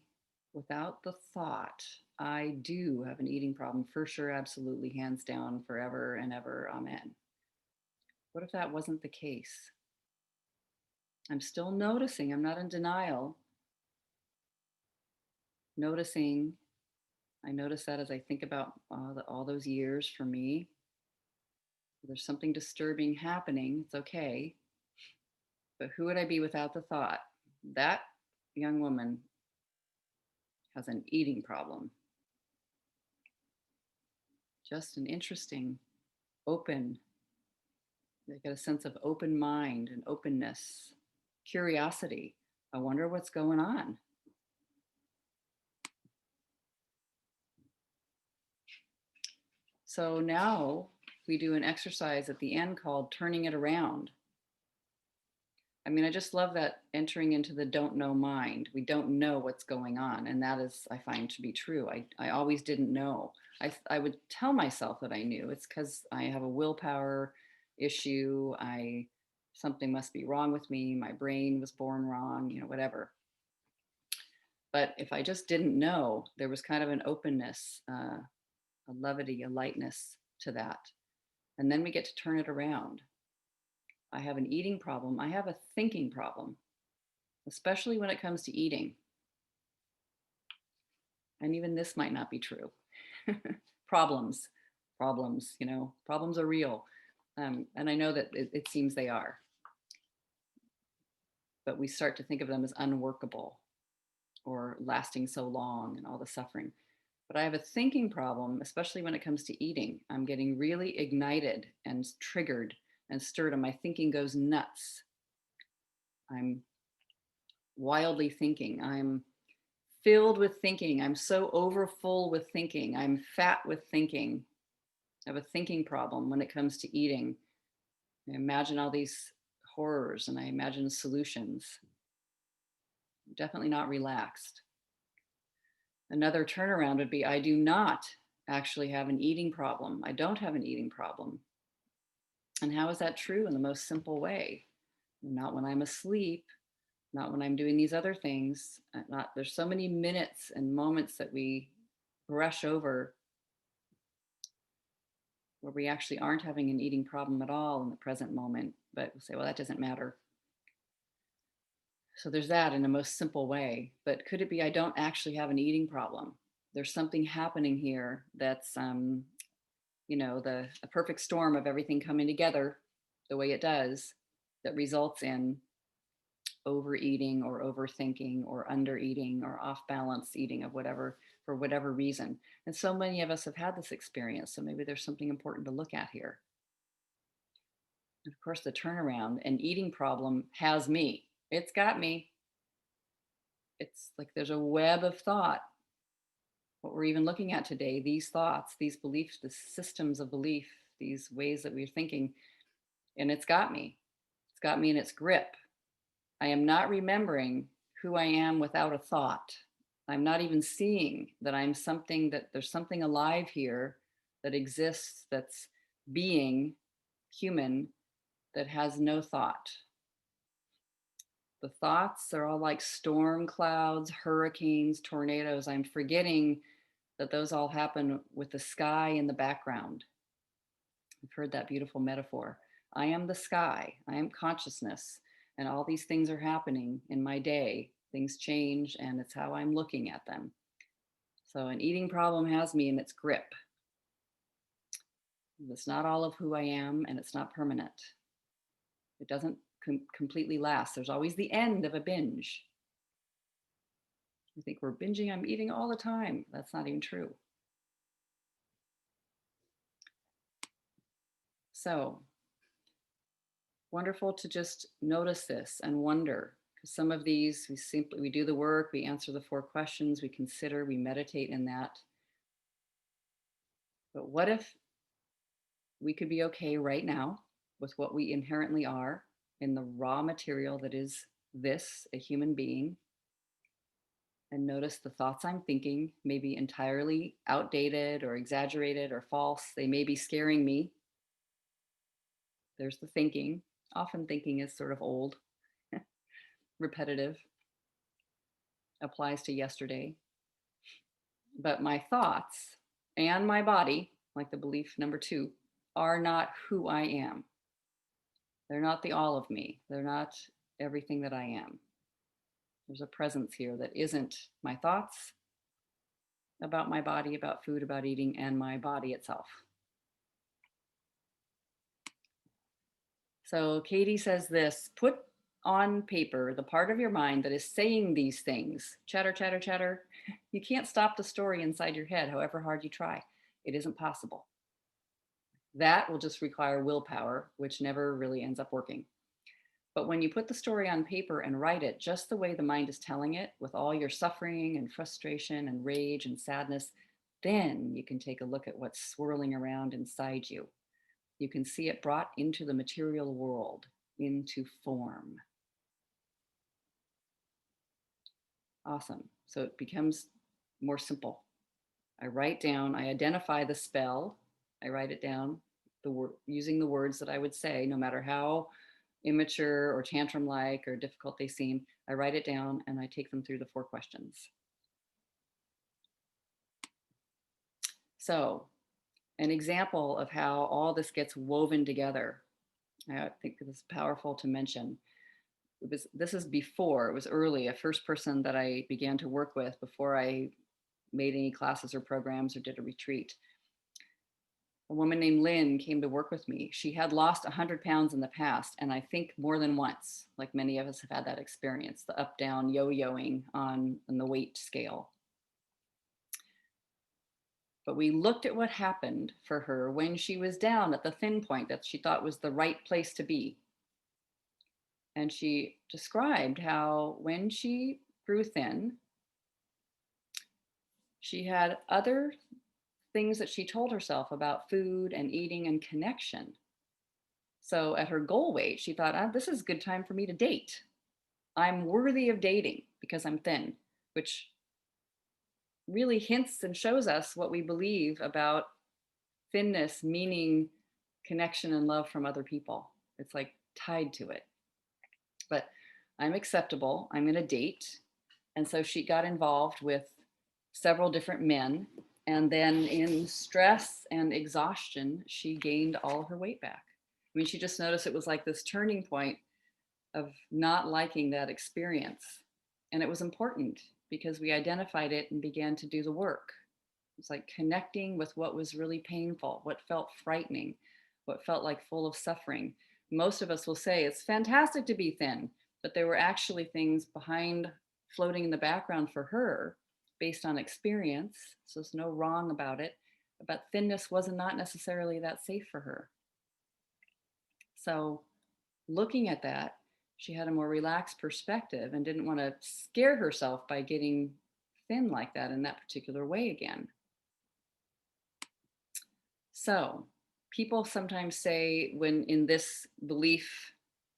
without the thought, I do have an eating problem? For sure, absolutely, hands down, forever and ever. Amen. What if that wasn't the case? I'm still noticing, I'm not in denial. Noticing, I notice that as I think about all those years for me. There's something disturbing happening. It's okay. But who would I be without the thought? That young woman has an eating problem. Just an interesting, open, they get a sense of open mind and openness, curiosity. I wonder what's going on. So now we do an exercise at the end called turning it around. I mean, I just love that entering into the don't know mind. We don't know what's going on. And that is, I find to be true. I always didn't know. I would tell myself that I knew. It's because I have a willpower issue. Something must be wrong with me. My brain was born wrong, whatever. But if I just didn't know, there was kind of an openness, a levity, a lightness to that. And then we get to turn it around. I have an eating problem. I have a thinking problem, especially when it comes to eating. And even this might not be true. problems, problems are real. And I know that it seems they are, but we start to think of them as unworkable or lasting so long and all the suffering. But I have a thinking problem, especially when it comes to eating. I'm getting really ignited and triggered and stirred, and my thinking goes nuts. I'm wildly thinking. I'm filled with thinking. I'm so overfull with thinking. I'm fat with thinking. I have a thinking problem when it comes to eating. I imagine all these horrors and I imagine solutions. I'm definitely not relaxed. Another turnaround would be, I do not actually have an eating problem. I don't have an eating problem. And how is that true? In the most simple way. Not when I'm asleep, not when I'm doing these other things. Not There's so many minutes and moments that we brush over where we actually aren't having an eating problem at all in the present moment, but we'll say, well, that doesn't matter. So there's that in the most simple way. But could it be I don't actually have an eating problem? There's something happening here that's, the perfect storm of everything coming together the way it does that results in overeating or overthinking or undereating or off balance eating of whatever, for whatever reason. And so many of us have had this experience. So maybe there's something important to look at here. And of course, the turnaround, an eating problem has me. It's got me. It's like there's a web of thought. What we're even looking at today, these thoughts, these beliefs, the systems of belief, these ways that we're thinking, and it's got me. It's got me in its grip. I am not remembering who I am without a thought. I'm not even seeing that I'm something, that there's something alive here that exists, that's being human, that has no thought. The thoughts are all like storm clouds, hurricanes, tornadoes. I'm forgetting that those all happen with the sky in the background. I've heard that beautiful metaphor. I am the sky, I am consciousness, and all these things are happening in my day. Things change, and it's how I'm looking at them. So, an eating problem has me in its grip. It's not all of who I am, and it's not permanent. It doesn't completely last. There's always the end of a binge. I think we're binging, I'm eating all the time. That's not even true. So, wonderful to just notice this and wonder, because some of these we do the work, we answer the 4 questions, we consider, we meditate in that. But what if we could be okay right now with what we inherently are? in the raw material that is this, a human being, and notice the thoughts I'm thinking may be entirely outdated or exaggerated or false. They may be scaring me. There's the thinking. Often thinking is sort of old, repetitive, applies to yesterday. But my thoughts and my body, like the belief number two, are not who I am. They're not the all of me. They're not everything that I am. There's a presence here that isn't my thoughts about my body, about food, about eating, and my body itself. So Katie says this: put on paper the part of your mind that is saying these things. Chatter, chatter, chatter. You can't stop the story inside your head, however hard you try. It isn't possible. That will just require willpower, which never really ends up working. But when you put the story on paper and write it just the way the mind is telling it, with all your suffering and frustration and rage and sadness, then you can take a look at what's swirling around inside you. You can see it brought into the material world, into form. Awesome. So it becomes more simple. I write down, I identify the spell, I write it down, using the words that I would say, no matter how immature or tantrum like or difficult they seem. I write it down and I take them through the 4 questions. So, an example of how all this gets woven together, I think it is powerful to mention. This is before, it was early, a first person that I began to work with before I made any classes or programs or did a retreat. A woman named Lynn came to work with me. She had lost 100 pounds in the past, and I think more than once, like many of us have had that experience, the up, down, yo-yoing on the weight scale. But we looked at what happened for her when she was down at the thin point that she thought was the right place to be. And she described how when she grew thin, she had other things that she told herself about food and eating and connection. So at her goal weight, she thought, this is a good time for me to date. I'm worthy of dating because I'm thin, which really hints and shows us what we believe about thinness, meaning connection and love from other people. It's like tied to it. But I'm acceptable. I'm in a date. And so she got involved with several different men. And then in stress and exhaustion, she gained all her weight back. I mean, she just noticed it was like this turning point of not liking that experience. And it was important because we identified it and began to do the work. It's like connecting with what was really painful, what felt frightening, what felt like full of suffering. Most of us will say it's fantastic to be thin, but there were actually things behind, floating in the background for her based on experience. So there's no wrong about it. But thinness was not necessarily that safe for her. So looking at that, she had a more relaxed perspective and didn't want to scare herself by getting thin like that in that particular way again. So people sometimes say, when in this belief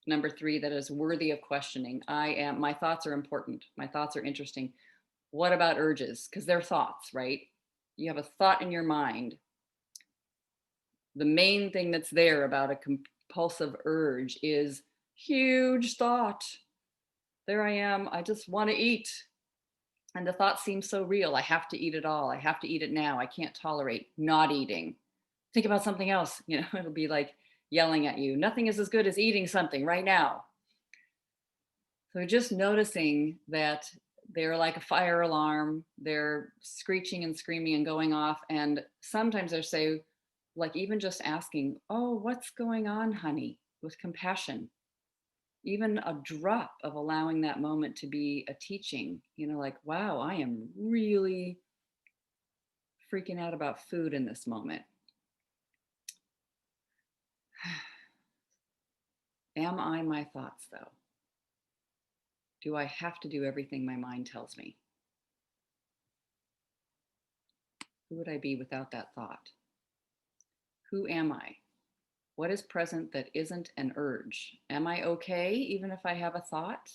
number 3 that is worthy of questioning, my thoughts are important, my thoughts are interesting. What about urges? Because they're thoughts, right? You have a thought in your mind. The main thing that's there about a compulsive urge is huge thought. There I am, I just want to eat. And the thought seems so real. I have to eat it all. I have to eat it now. I can't tolerate not eating. Think about something else. It'll be like yelling at you. Nothing is as good as eating something right now. So just noticing that they're like a fire alarm. They're screeching and screaming and going off. And sometimes they say, like, even just asking, oh, what's going on, honey, with compassion. Even a drop of allowing that moment to be a teaching, like, wow, I am really freaking out about food in this moment. Am I my thoughts, though? Do I have to do everything my mind tells me? Who would I be without that thought? Who am I? What is present that isn't an urge? Am I okay even if I have a thought?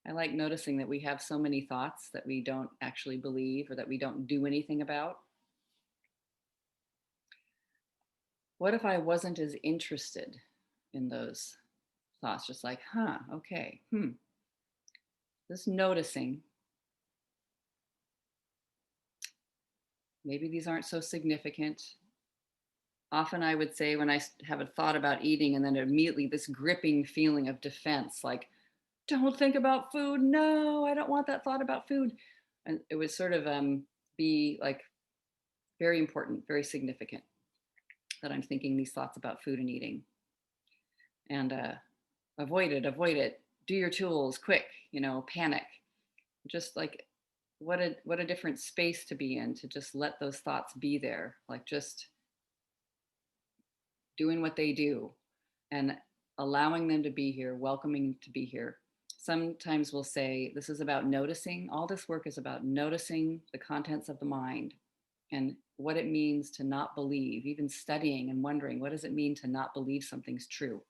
I like noticing that we have so many thoughts that we don't actually believe or that we don't do anything about. What if I wasn't as interested in those thoughts? Just like, okay, just noticing. Maybe these aren't so significant. Often I would say when I have a thought about eating and then immediately this gripping feeling of defense, like, don't think about food. No, I don't want that thought about food. And it would sort of be like very important, very significant that I'm thinking these thoughts about food and eating. And avoid it. Do your tools quick, panic. Just like what a different space to be in, to just let those thoughts be there, like just doing what they do and allowing them to be here, welcoming to be here. Sometimes we'll say this is about noticing. All this work is about noticing the contents of the mind and what it means to not believe, even studying and wondering, what does it mean to not believe something's true?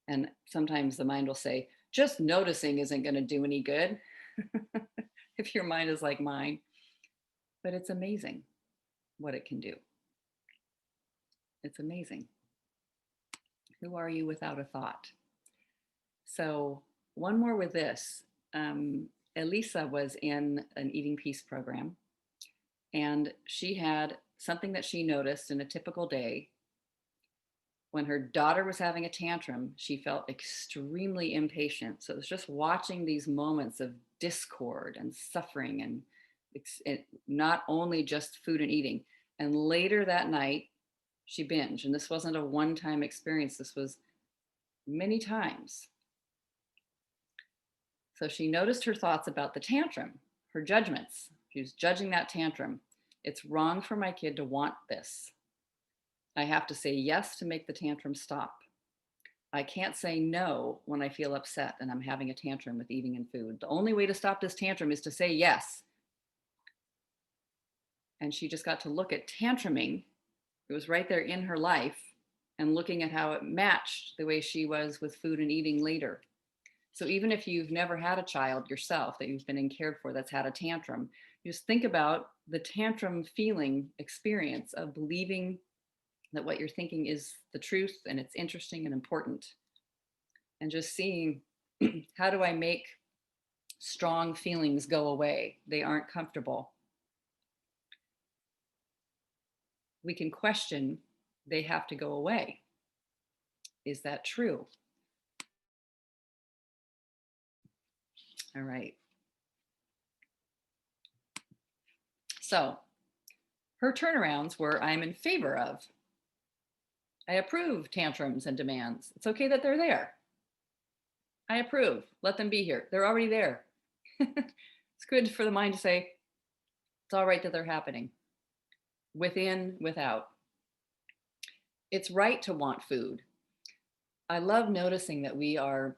And sometimes the mind will say, just noticing isn't going to do any good if your mind is like mine. But it's amazing what it can do. It's amazing. Who are you without a thought? So, one more with this. Elisa was in an eating peace program, and she had something that she noticed in a typical day. When her daughter was having a tantrum, she felt extremely impatient. So it was just watching these moments of discord and suffering, and not only just food and eating. And later that night, she binged. And this wasn't a one time experience, this was many times. So she noticed her thoughts about the tantrum, her judgments. She was judging that tantrum. It's wrong for my kid to want this. I have to say yes to make the tantrum stop. I can't say no when I feel upset and I'm having a tantrum with eating and food. The only way to stop this tantrum is to say yes. And she just got to look at tantruming. It was right there in her life, and looking at how it matched the way she was with food and eating later. So even if you've never had a child yourself that you've been in cared for that's had a tantrum, just think about the tantrum feeling experience of believing that what you're thinking is the truth and it's interesting and important. And just seeing, how do I make strong feelings go away? They aren't comfortable. We can question, they have to go away. Is that true? All right. So her turnarounds were, I'm in favor of. I approve tantrums and demands. It's okay that they're there. I approve. Let them be here. They're already there. It's good for the mind to say, it's all right that they're happening. Within, without. It's right to want food. I love noticing that we are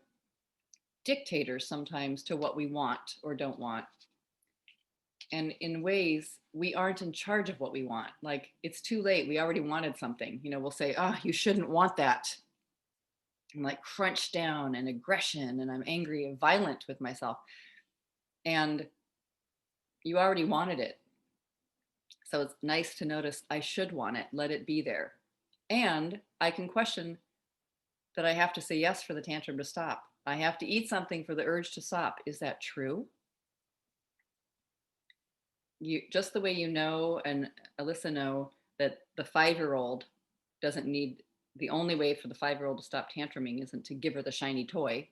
dictators sometimes to what we want or don't want. And in ways, we aren't in charge of what we want. Like, it's too late. We already wanted something. We'll say, you shouldn't want that. I'm like crunched down and aggression, and I'm angry and violent with myself. And you already wanted it. So it's nice to notice I should want it, let it be there. And I can question that I have to say yes for the tantrum to stop. I have to eat something for the urge to stop. Is that true? You just the way and Alyssa know that the 5-year-old doesn't need, the only way for the 5-year-old to stop tantruming isn't to give her the shiny toy.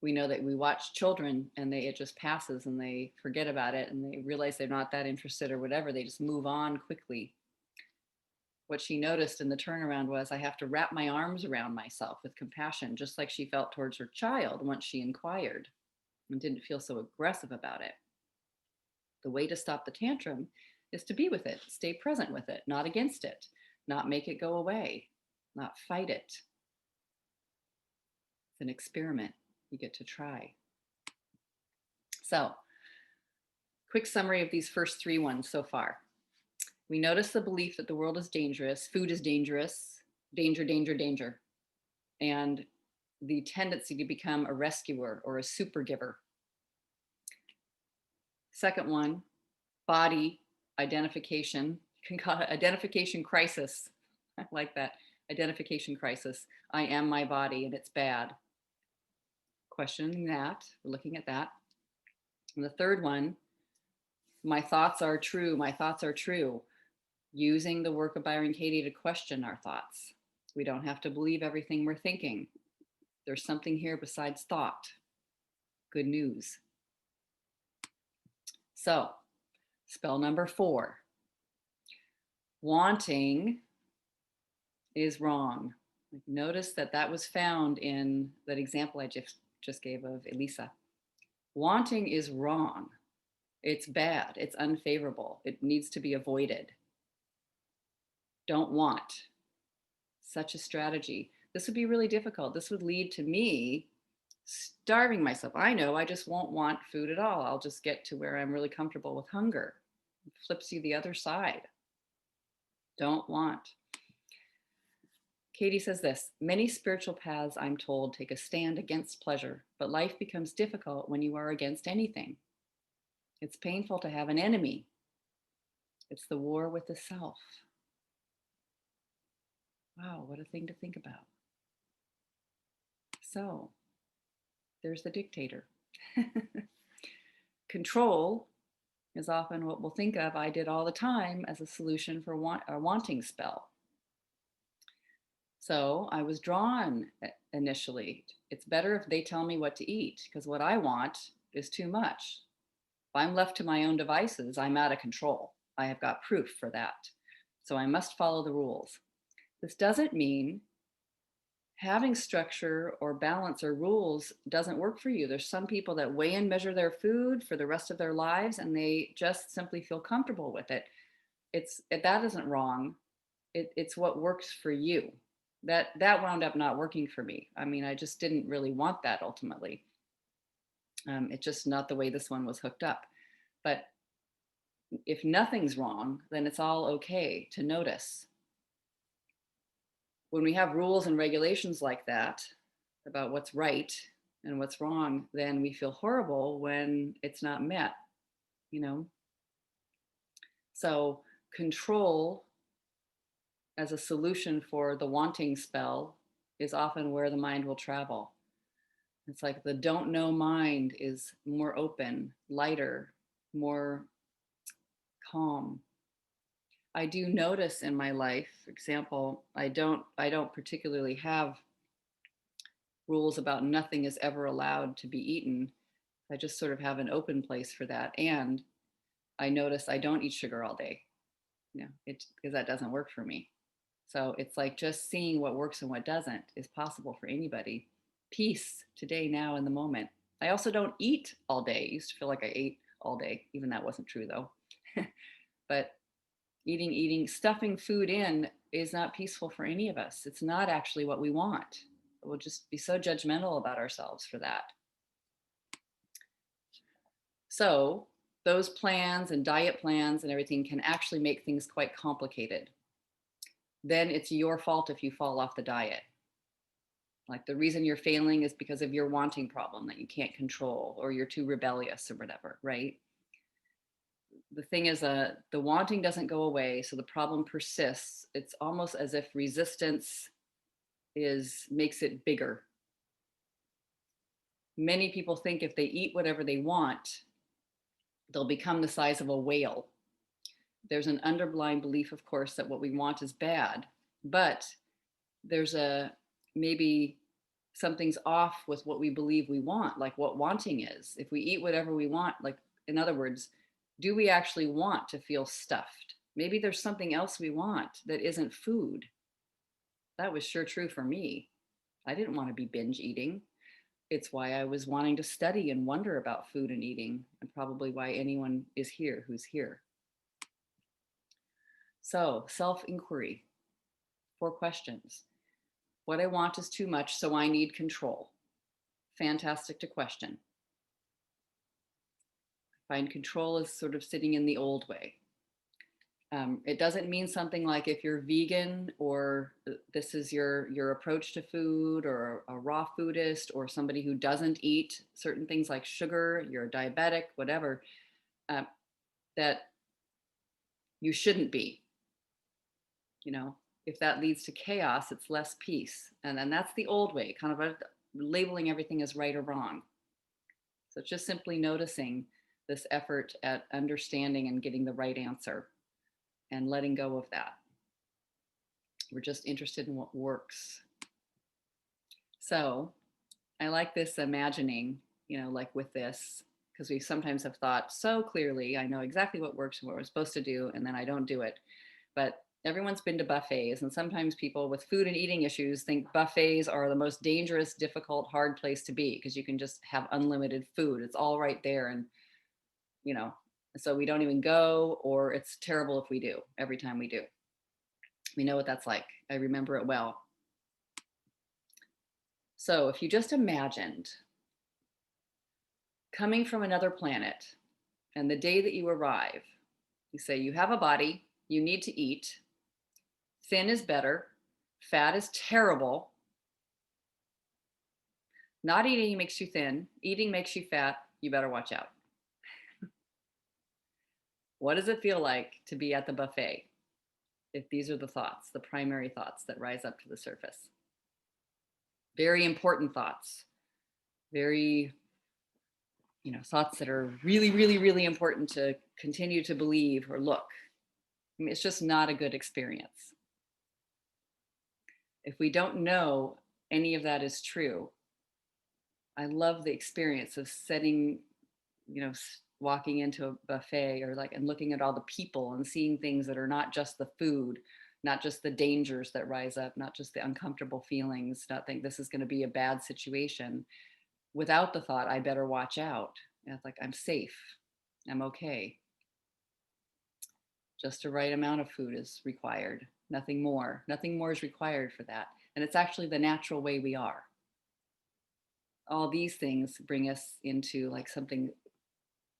We know that we watch children and it just passes and they forget about it and they realize they're not that interested or whatever. They just move on quickly. What she noticed in the turnaround was, I have to wrap my arms around myself with compassion, just like she felt towards her child once she inquired and didn't feel so aggressive about it. The way to stop the tantrum is to be with it, stay present with it, not against it, not make it go away, not fight it. It's an experiment you get to try. So, quick summary of these first 3 ones so far. We notice the belief that the world is dangerous, food is dangerous, danger, danger, danger, and the tendency to become a rescuer or a super giver. Second one, body identification. You can call it identification crisis. I like that. Identification crisis. I am my body and it's bad. Questioning that, we're looking at that. And the third one, my thoughts are true. My thoughts are true. Using the work of Byron Katie to question our thoughts. We don't have to believe everything we're thinking. There's something here besides thought. Good news. So, spell number 4. Wanting is wrong. Notice that that was found in that example I just gave of Elisa. Wanting is wrong. It's bad. It's unfavorable. It needs to be avoided. Don't want. Such a strategy. This would be really difficult. This would lead to me starving myself. I know I just won't want food at all. I'll just get to where I'm really comfortable with hunger. It flips you the other side. Don't want. Katie says this, many spiritual paths, I'm told, take a stand against pleasure, but life becomes difficult when you are against anything. It's painful to have an enemy. It's the war with the self. Wow, what a thing to think about. So, there's the dictator. Control is often what we'll think of, I did all the time, as a solution for a wanting spell. So I was drawn initially. It's better if they tell me what to eat because what I want is too much. If I'm left to my own devices, I'm out of control. I have got proof for that. So I must follow the rules. This doesn't mean having structure or balance or rules doesn't work for you. There's some people that weigh and measure their food for the rest of their lives and they just simply feel comfortable with it. That isn't wrong. It's what works for you. That wound up not working for me. I mean, I just didn't really want that ultimately. It's just not the way this one was hooked up. But if nothing's wrong, then it's all okay to notice. When we have rules and regulations like that about what's right and what's wrong, then we feel horrible when it's not met, you know? So control as a solution for the wanting spell is often where the mind will travel. It's like the don't know mind is more open, lighter, more calm. I do notice in my life, for example, I don't particularly have rules about nothing is ever allowed to be eaten. I just sort of have an open place for that. And I notice I don't eat sugar all day, because that doesn't work for me. So it's like just seeing what works and what doesn't is possible for anybody. Peace today, now, in the moment. I also don't eat all day. I used to feel like I ate all day. Even that wasn't true though. But eating, stuffing food in is not peaceful for any of us. It's not actually what we want. We'll just be so judgmental about ourselves for that. So those plans and diet plans and everything can actually make things quite complicated. Then it's your fault if you fall off the diet. Like the reason you're failing is because of your wanting problem that you can't control, or you're too rebellious or whatever, right? The thing is, the wanting doesn't go away, so the problem persists. It's almost as if resistance makes it bigger. Many people think if they eat whatever they want, they'll become the size of a whale. There's an underlying belief, of course, that what we want is bad, but there's maybe something's off with what we believe we want, like what wanting is. If we eat whatever we want, like, in other words, do we actually want to feel stuffed? Maybe there's something else we want that isn't food. That was sure true for me. I didn't want to be binge eating. It's why I was wanting to study and wonder about food and eating, and probably why anyone is here who's here. So, self-inquiry. 4 questions. What I want is too much, so I need control. Fantastic to question. I find control is sort of sitting in the old way. It doesn't mean something like if you're vegan or this is your approach to food, or a raw foodist, or somebody who doesn't eat certain things like sugar, you're a diabetic, whatever, uh, that you shouldn't be. You know, if that leads to chaos, it's less peace, and then that's the old way, kind of labeling everything as right or wrong. So it's just simply noticing this effort at understanding and getting the right answer and letting go of that. We're just interested in what works. So I like this imagining, like with this, because we sometimes have thought so clearly, I know exactly what works and what we're supposed to do, and then I don't do it. But everyone's been to buffets, and sometimes people with food and eating issues think buffets are the most dangerous, difficult, hard place to be, because you can just have unlimited food. It's all right there. And, you know, so we don't even go, or it's terrible if we do every time we do. We know what that's like. I remember it well. So if you just imagined coming from another planet, and the day that you arrive, you say you have a body, you need to eat, thin is better, fat is terrible, not eating makes you thin, eating makes you fat, you better watch out. What does it feel like to be at the buffet if these are the thoughts, the primary thoughts that rise up to the surface? Very important thoughts, very, thoughts that are really, really, really important to continue to believe or look. I mean, it's just not a good experience. If we don't know any of that is true, I love the experience of setting, walking into a buffet, or like, and looking at all the people and seeing things that are not just the food, not just the dangers that rise up, not just the uncomfortable feelings, not think this is going to be a bad situation, without the thought, I better watch out. And it's like, I'm safe, I'm okay. Just the right amount of food is required, nothing more. Nothing more is required for that. And it's actually the natural way we are. All these things bring us into like something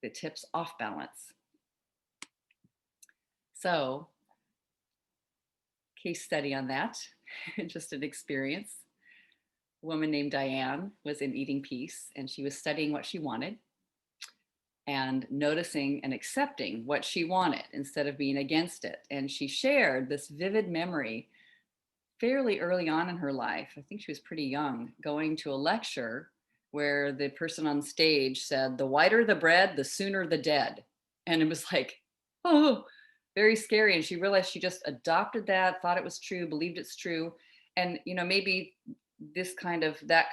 that tips off balance. So, case study on that, just an experience. A woman named Diane was in Eating Peace, and she was studying what she wanted and noticing and accepting what she wanted instead of being against it. And she shared this vivid memory fairly early on in her life. I think she was pretty young, going to a lecture where the person on stage said, "The whiter the bread, the sooner the dead." And it was like, oh, very scary. And she realized she just adopted that, thought it was true, believed it's true. And, maybe that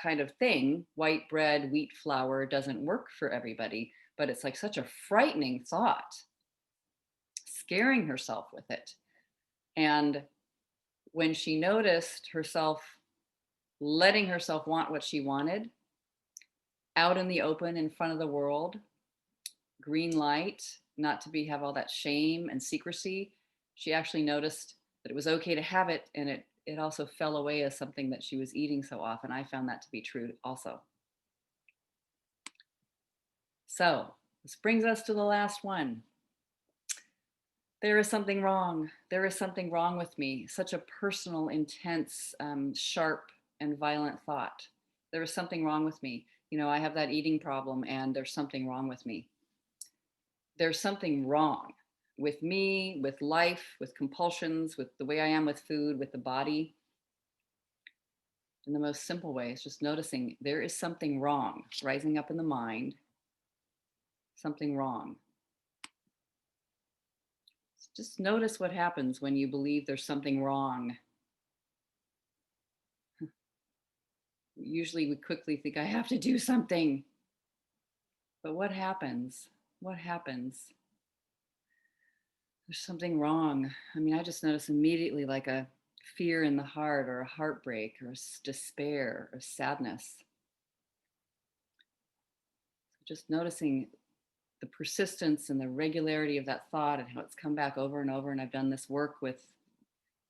kind of thing, white bread, wheat flour, doesn't work for everybody, but it's like such a frightening thought, scaring herself with it. And when she noticed herself letting herself want what she wanted out in the open in front of the world, green light, not to have all that shame and secrecy, she actually noticed that it was okay to have it, and it also fell away as something that she was eating so often. I found that to be true also. So this brings us to the last one. There is something wrong. There is something wrong with me. Such a personal, intense, sharp, and violent thought. There is something wrong with me. I have that eating problem, and there's something wrong with me. There's something wrong with me, with life, with compulsions, with the way I am with food, with the body. In the most simple way is just noticing there is something wrong rising up in the mind. Something wrong. Just notice what happens when you believe there's something wrong. Usually we quickly think, I have to do something. But what happens? What happens? There's something wrong. I mean, I just notice immediately like a fear in the heart, or a heartbreak, or despair, or sadness. Just noticing the persistence and the regularity of that thought, and how it's come back over and over. And I've done this work with,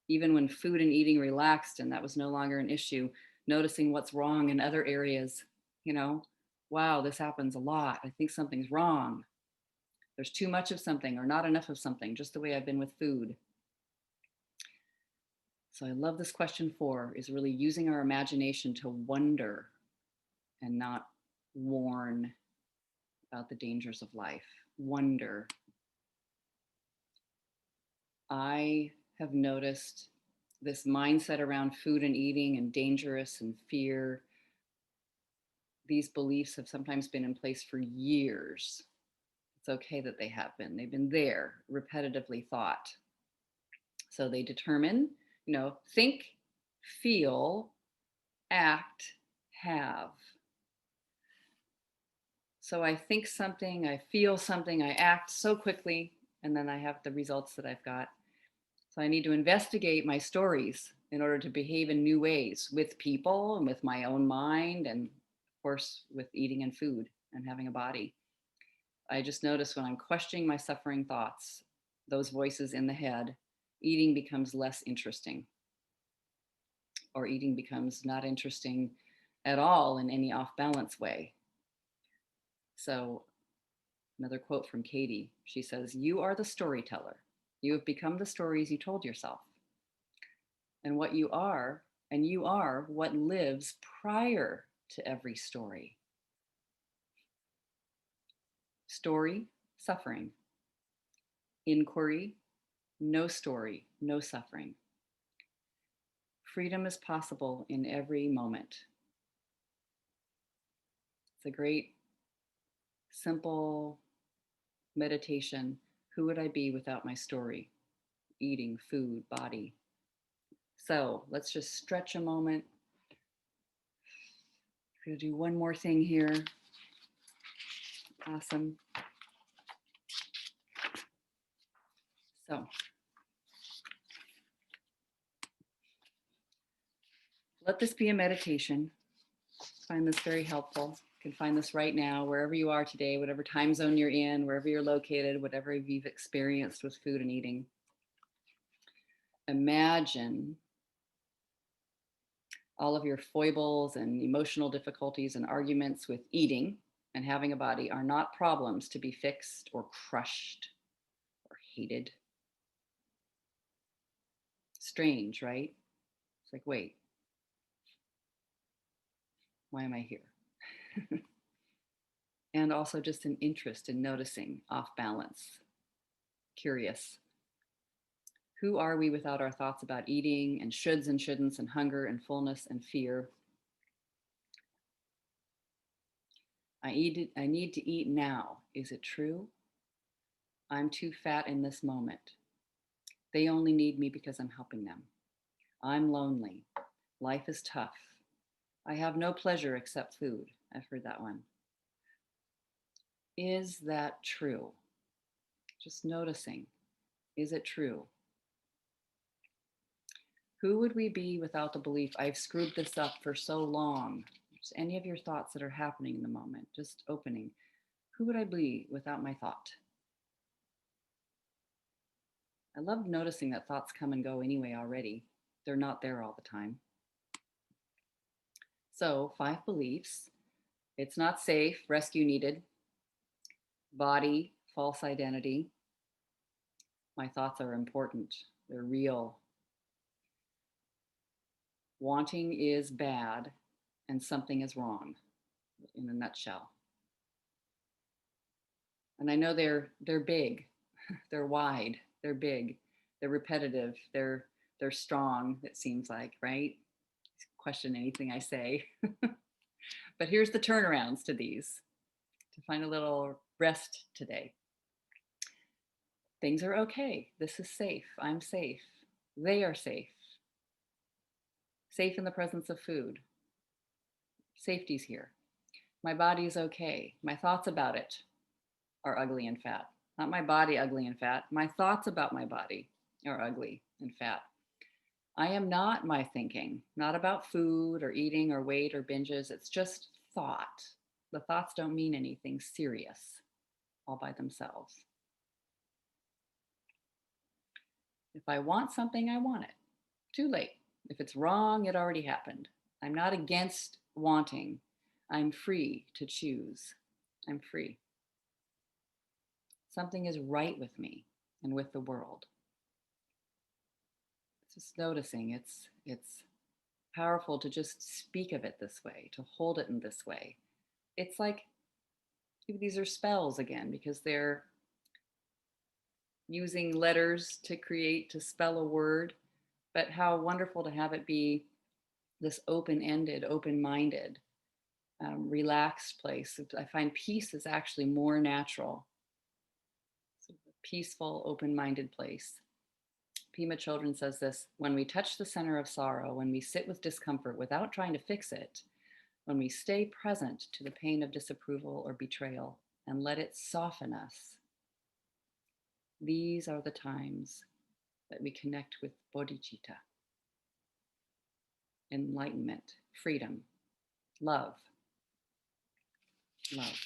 even when food and eating relaxed and that was no longer an issue, noticing what's wrong in other areas. Wow, this happens a lot. I think something's wrong. There's too much of something or not enough of something, just the way I've been with food. So I love this question 4 is really using our imagination to wonder and not warn about the dangers of life. Wonder. I have noticed this mindset around food and eating and dangerous and fear. These beliefs have sometimes been in place for years. It's okay that they have been. They've been there, repetitively thought. So they determine, think, feel, act, have. So I think something, I feel something, I act so quickly, and then I have the results that I've got. So I need to investigate my stories in order to behave in new ways with people and with my own mind, and of course, with eating and food and having a body. I just notice when I'm questioning my suffering thoughts, those voices in the head, eating becomes less interesting, or eating becomes not interesting at all in any off balance way. So, another quote from Katie, she says, "You are the storyteller. You have become the stories you told yourself. And what you are, and you are what lives prior to every story." Story, suffering. Inquiry, no story, no suffering. Freedom is possible in every moment. It's a great, simple meditation. Who would I be without my story? Eating, food, body. So let's just stretch a moment. I'm going to do one more thing here. Awesome. So let this be a meditation. I find this very helpful. You can find this right now, wherever you are today, whatever time zone you're in, wherever you're located, whatever you've experienced with food and eating. Imagine all of your foibles and emotional difficulties and arguments with eating and having a body are not problems to be fixed or crushed or hated. Strange, right? It's like, wait, why am I here? And also just an interest in noticing off balance, curious. Who are we without our thoughts about eating and shoulds and shouldn'ts and hunger and fullness and fear? I need to eat now. Is it true? I'm too fat in this moment. They only need me because I'm helping them. I'm lonely. Life is tough. I have no pleasure except food. I've heard that one. Is that true? Just noticing. Is it true? Who would we be without the belief I've screwed this up for so long? Just any of your thoughts that are happening in the moment, just opening. Who would I be without my thought? I love noticing that thoughts come and go anyway already. They're not there all the time. So, 5 beliefs. It's not safe, rescue needed. Body, false identity. My thoughts are important, they're real. Wanting is bad and something is wrong, in a nutshell. And I know they're big, they're wide, they're big, they're repetitive, they're strong, it seems like, right? Question anything I say. But here's the turnarounds to these to find a little rest today. Things are okay. This is safe. I'm safe. They are safe. Safe in the presence of food. Safety's here. My body is okay. My thoughts about it are ugly and fat. Not my body ugly and fat. My thoughts about my body are ugly and fat. I am not my thinking, not about food or eating or weight or binges. It's just thought. The thoughts don't mean anything serious all by themselves. If I want something, I want it. Too late. If it's wrong, it already happened. I'm not against wanting. I'm free to choose. I'm free. something is right with me and with the world. Just noticing it's powerful to just speak of it this way, to hold it in this way. It's like these are spells again because they're using letters to create, to spell a word, but how wonderful to have it be this open-ended, open-minded, relaxed place. I find peace is actually more natural. It's a peaceful, open-minded place. Pema Children says this: when we touch the center of sorrow, when we sit with discomfort without trying to fix it, when we stay present to the pain of disapproval or betrayal and let it soften us, these are the times that we connect with bodhicitta, enlightenment, freedom, love, love.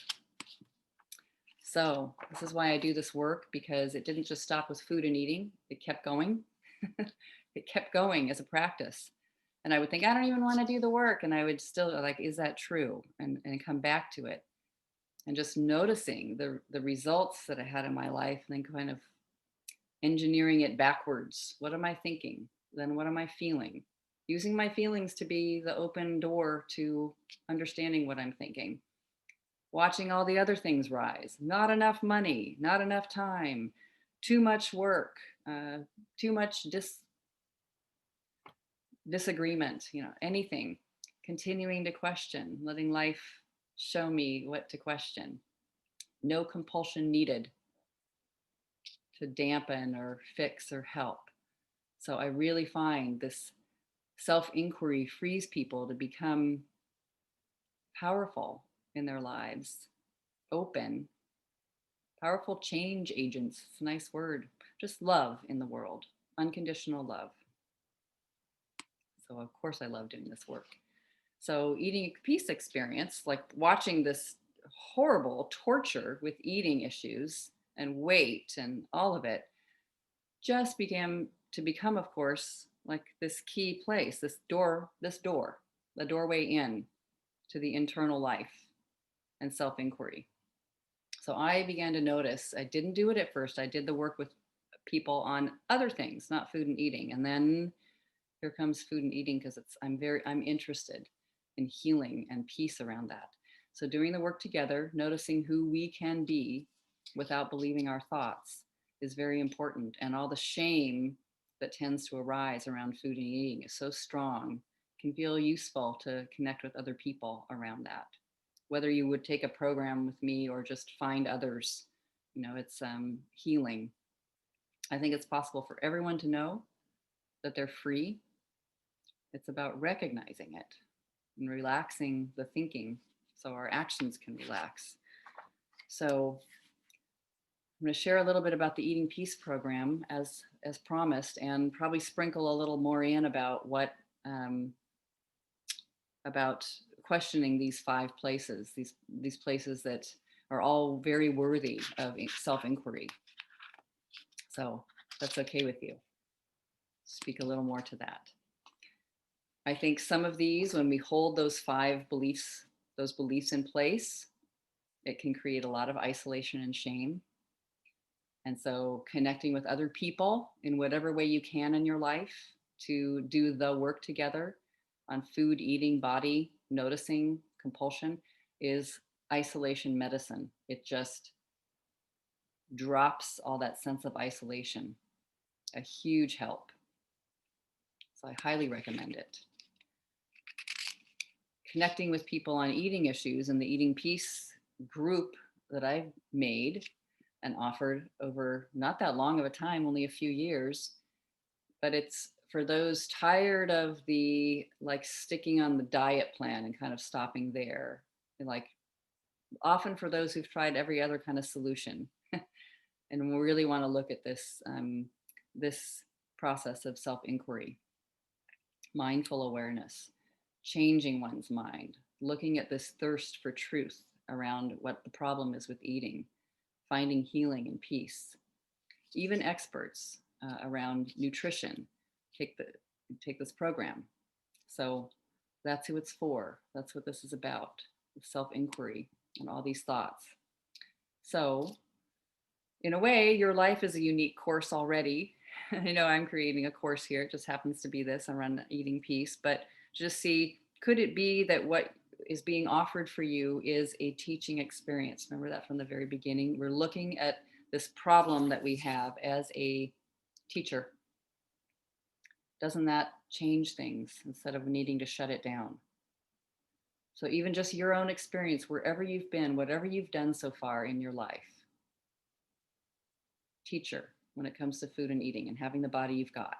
So this is why I do this work, because it didn't just stop with food and eating. It kept going. It kept going as a practice. And I would think, I don't even want to do the work. And I would still like, is that true? And come back to it. And just noticing the results that I had in my life, and then kind of engineering it backwards. What am I thinking? Then what am I feeling? Using my feelings to be the open door to understanding what I'm thinking. Watching all the other things rise. Not enough money, not enough time, too much work, too much disagreement, anything. Continuing to question, letting life show me what to question. No compulsion needed to dampen or fix or help. So I really find this self-inquiry frees people to become powerful in their lives, open, powerful change agents. It's a nice word. Just love in the world, unconditional love. So of course I love doing this work. So eating a peace experience, like watching this horrible torture with eating issues and weight and all of it, just began to become, of course, like this key place, the doorway in to the internal life and self-inquiry. So I began to notice, I didn't do it at first. I did the work with people on other things, not food and eating. And then here comes food and eating, because I'm interested in healing and peace around that. So doing the work together, noticing who we can be without believing our thoughts is very important. And all the shame that tends to arise around food and eating is so strong, can feel useful to connect with other people around that. Whether you would take a program with me or just find others, it's healing. I think it's possible for everyone to know that they're free. It's about recognizing it and relaxing the thinking so our actions can relax. So I'm going to share a little bit about the Eating Peace program as promised, and probably sprinkle a little more in about about questioning these 5 places, these places that are all very worthy of self-inquiry. So that's okay with you. Speak a little more to that. I think some of these, when we hold those 5 beliefs, those beliefs in place, it can create a lot of isolation and shame. And so connecting with other people in whatever way you can in your life to do the work together on food, eating, body, noticing, compulsion is isolation medicine. It just drops all that sense of isolation. A huge help. So I highly recommend it. Connecting with people on eating issues and the Eating Peace group that I've made and offered over not that long of a time, only a few years, but it's for those tired of the sticking on the diet plan and kind of stopping there, and often for those who've tried every other kind of solution and we really want to look at this this process of self-inquiry, mindful awareness, changing one's mind, looking at this thirst for truth around what the problem is with eating, finding healing and peace. Even experts around nutrition take this program. So that's who it's for. That's what this is about, self-inquiry and all these thoughts. So In a way, your life is a unique course already. I know I'm creating a course here. It just happens to be this around the eating piece, but just see, could it be that what is being offered for you is a teaching experience? Remember that from the very beginning. We're looking at this problem that we have as a teacher. Doesn't that change things instead of needing to shut it down? So, even just your own experience, wherever you've been, whatever you've done so far in your life, teacher, when it comes to food and eating and having the body you've got.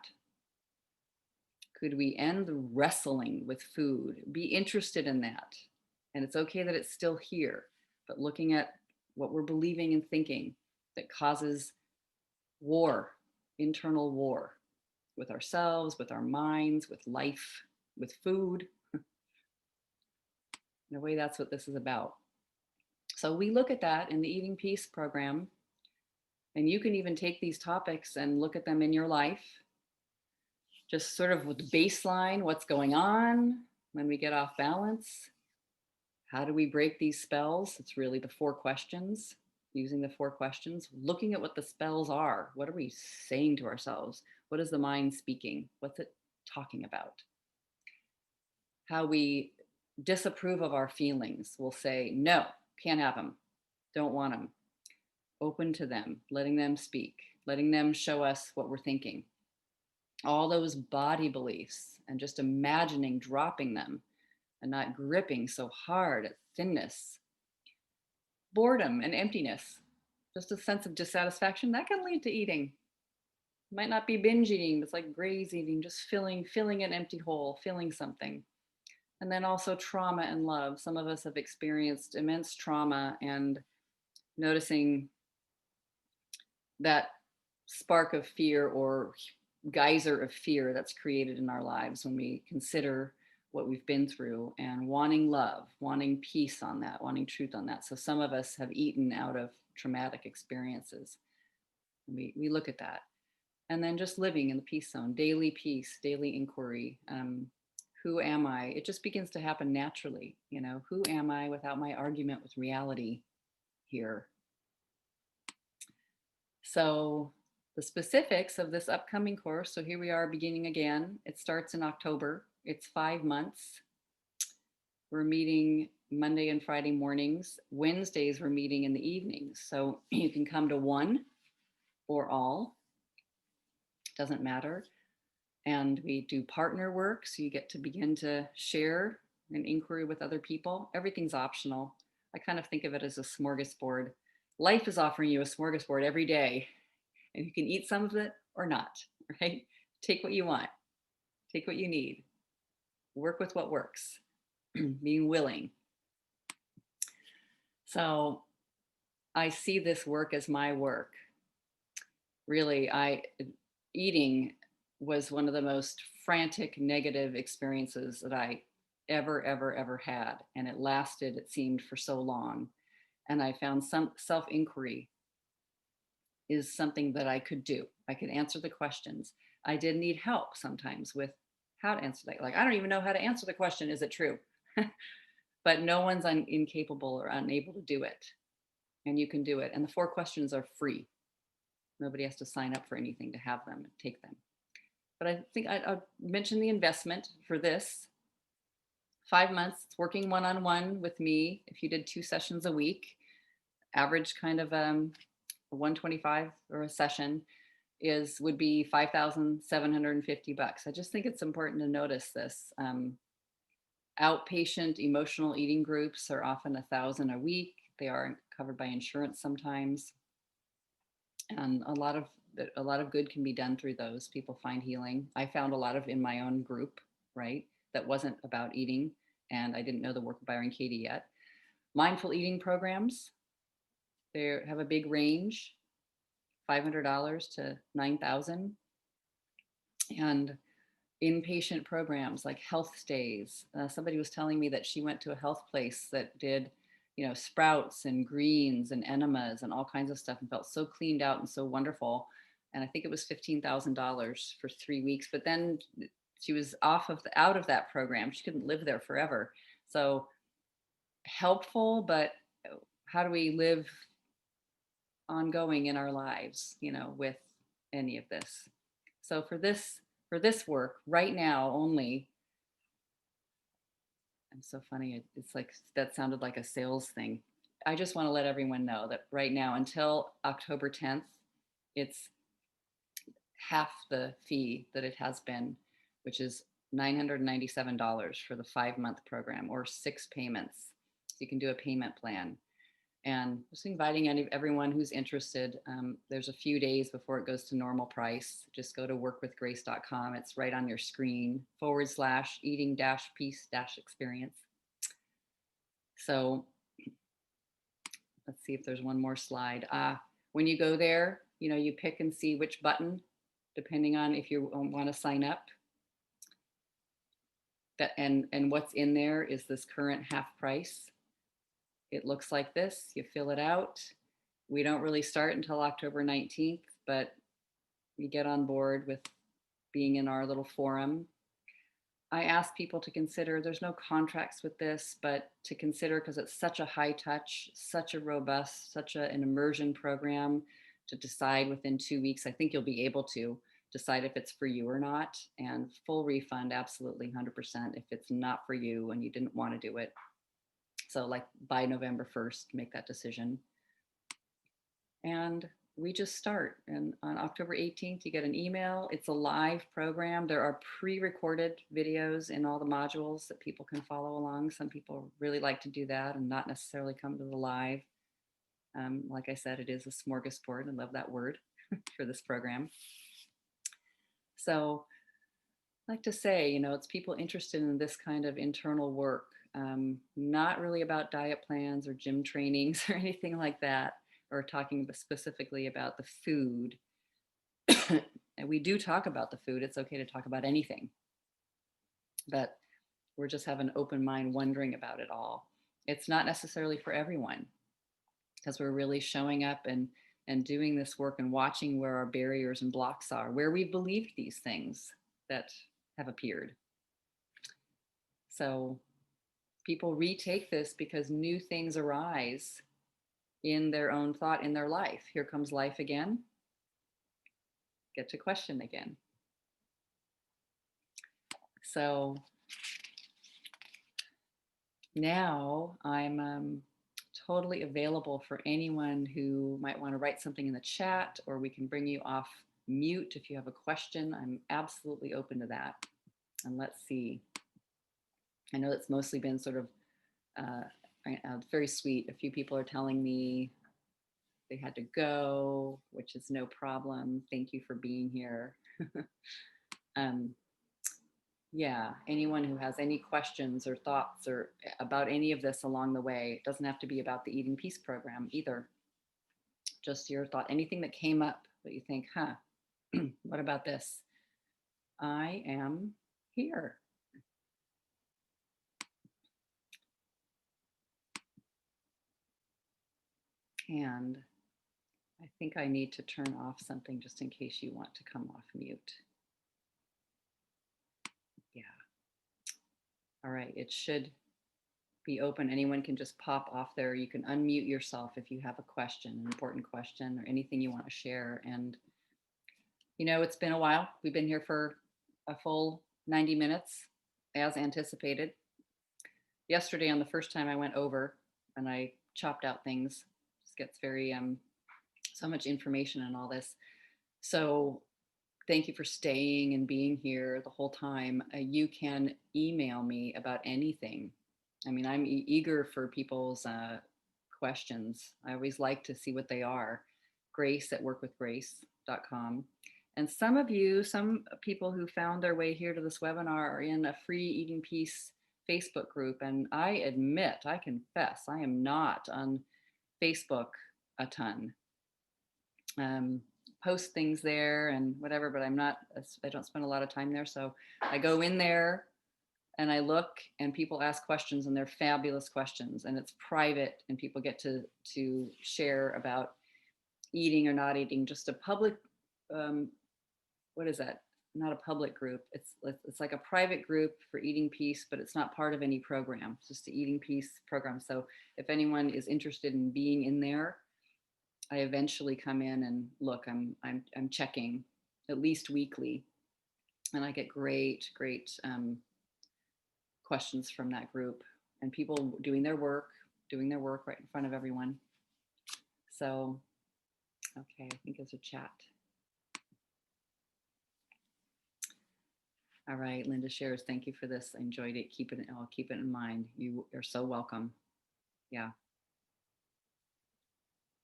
Could we end the wrestling with food? Be interested in that. And it's okay that it's still here, but looking at what we're believing and thinking that causes war, internal war with ourselves, with our minds, with life, with food. In a way, that's what this is about. So we look at that in the Eating Peace program, and you can even take these topics and look at them in your life, just sort of with the baseline, what's going on when we get off balance. How do we break these spells? It's really the 4 questions, using the 4 questions, looking at what the spells are. What are we saying to ourselves? What is the mind speaking? What's it talking about? How we disapprove of our feelings. We'll say, no, can't have them, don't want them. Open to them, letting them speak, letting them show us what we're thinking. All those body beliefs and just imagining dropping them and not gripping so hard at thinness, boredom and emptiness, just a sense of dissatisfaction that can lead to eating. It might not be binge eating, it's like graze eating, just filling an empty hole, filling something. And then also trauma and love. Some of us have experienced immense trauma, and noticing that spark of fear or geyser of fear that's created in our lives when we consider what we've been through, and wanting love, wanting peace on that, wanting truth on that. So some of us have eaten out of traumatic experiences. We look at that. And then just living in the peace zone, daily peace, daily inquiry. Who am I? It just begins to happen naturally. Who am I without my argument with reality here? So the specifics of this upcoming course. So here we are beginning again. It starts in October. It's 5 months. We're meeting Monday and Friday mornings. Wednesdays, we're meeting in the evenings. So you can come to one or all, doesn't matter. And we do partner work. So you get to begin to share an inquiry with other people. Everything's optional. I kind of think of it as a smorgasbord. Life is offering you a smorgasbord every day, and you can eat some of it or not, right? Take what you want, take what you need, work with what works, being willing. So I see this work as my work. Really, eating was one of the most frantic, negative experiences that I ever had. And it lasted, it seemed, for so long. And I found some self inquiry is something that I could do. I could answer the questions. I did need help sometimes with how to answer that. Like, I don't even know how to answer the question, is it true? But no one's incapable or unable to do it. And you can do it. And the 4 questions are free. Nobody has to sign up for anything to have them and take them. But I think I'll mention the investment for this. 5 months, it's working one-on-one with me. If you did 2 sessions a week, average kind of 125 or a session would be $5,750. I just think it's important to notice this. Outpatient emotional eating groups are often $1,000 a week. They are covered by insurance sometimes, and a lot of good can be done through those. People find healing. I found a lot of in my own group, right? That wasn't about eating, and I didn't know the work of Byron Katie yet. Mindful eating programs, they have a big range, $500 to $9,000, and inpatient programs like health stays. Somebody was telling me that she went to a health place that did, sprouts and greens and enemas and all kinds of stuff, and felt so cleaned out and so wonderful. And I think it was $15,000 for 3 weeks. But then she was out of that program. She couldn't live there forever. So helpful, but how do we live ongoing in our lives, with any of this. So for this work right now only, I'm so funny. It's like that sounded like a sales thing. I just want to let everyone know that right now until October 10th, it's half the fee that it has been, which is $997 for the 5-month program or 6 payments. So you can do a payment plan. And just inviting everyone who's interested. There's a few days before it goes to normal price. Just go to workwithgrace.com. It's right on your screen /eating peace experience. So let's see if there's one more slide. When you go there, you pick and see which button, depending on if you want to sign up. And what's in there is this current half price. It looks like this. You fill it out. We don't really start until October 19th, but we get on board with being in our little forum. I ask people to consider, there's no contracts with this, but to consider, because it's such a high touch, such a robust, an immersion program, to decide within 2 weeks. I think you'll be able to decide if it's for you or not, and full refund, absolutely 100% if it's not for you and you didn't want to do it. So like by November 1st, make that decision. And we just start. And on October 18th, you get an email. It's a live program. There are pre-recorded videos in all the modules that people can follow along. Some people really like to do that and not necessarily come to the live. Like I said, it is a smorgasbord. I love that word for this program. So I like to say, it's people interested in this kind of internal work, not really about diet plans or gym trainings or anything like that, or talking specifically about the food. And we do talk about the food. It's okay to talk about anything. But we're just have an open mind wondering about it all. It's not necessarily for everyone, because we're really showing up and doing this work and watching where our barriers and blocks are, where we believed these things that have appeared. So people retake this because new things arise in their own thought, in their life. Here comes life again. Get to question again. So now I'm totally available for anyone who might want to write something in the chat, or we can bring you off mute if you have a question. I'm absolutely open to that. And let's see. I know it's mostly been sort of very sweet. A few people are telling me they had to go, which is no problem. Thank you for being here. Yeah, anyone who has any questions or thoughts or about any of this along the way, it doesn't have to be about the Eating Peace program either. Just your thought, anything that came up that you think, what about this? I am here. And I think I need to turn off something just in case you want to come off mute. Yeah. All right, it should be open. Anyone can just pop off there. You can unmute yourself if you have a question, an important question, or anything you want to share. And, it's been a while. We've been here for a full 90 minutes as anticipated. Yesterday, on the first time I went over and I chopped out things, just gets very, so much information and all this. So thank you for staying and being here the whole time. You can email me about anything. I mean, I'm eager for people's questions. I always like to see what they are. grace@workwithgrace.com. And some people who found their way here to this webinar are in a free Eating Peace Facebook group. And I confess, I am not on Facebook a ton. Post things there and whatever, but I don't spend a lot of time there. So I go in there and I look, and people ask questions, and they're fabulous questions, and it's private, and people get to share about eating or not eating. Just a public, what is that? Not a public group. It's like a private group for Eating Peace, but it's not part of any program. It's just the Eating Peace program. So if anyone is interested in being in there, I eventually come in and look, I'm checking at least weekly, and I get great questions from that group, and people doing their work right in front of everyone. So, okay, I think it's a chat. All right, Linda shares. Thank you for this. I enjoyed it. I'll keep it in mind. You are so welcome. Yeah.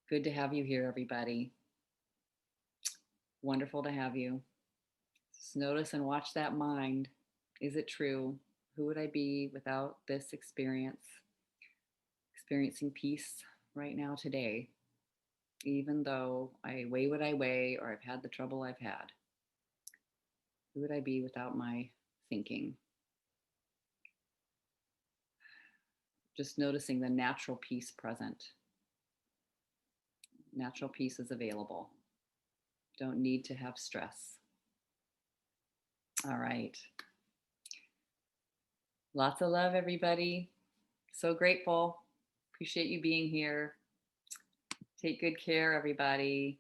Good to have you here, everybody. Wonderful to have you. Just notice and watch that mind. Is it true? Who would I be without this experience? Experiencing peace right now today, even though I weigh what I weigh or I've had the trouble I've had. Who would I be without my thinking? Just noticing the natural peace present. Natural peace is available. Don't need to have stress. All right. Lots of love, everybody. So grateful. Appreciate you being here. Take good care, everybody.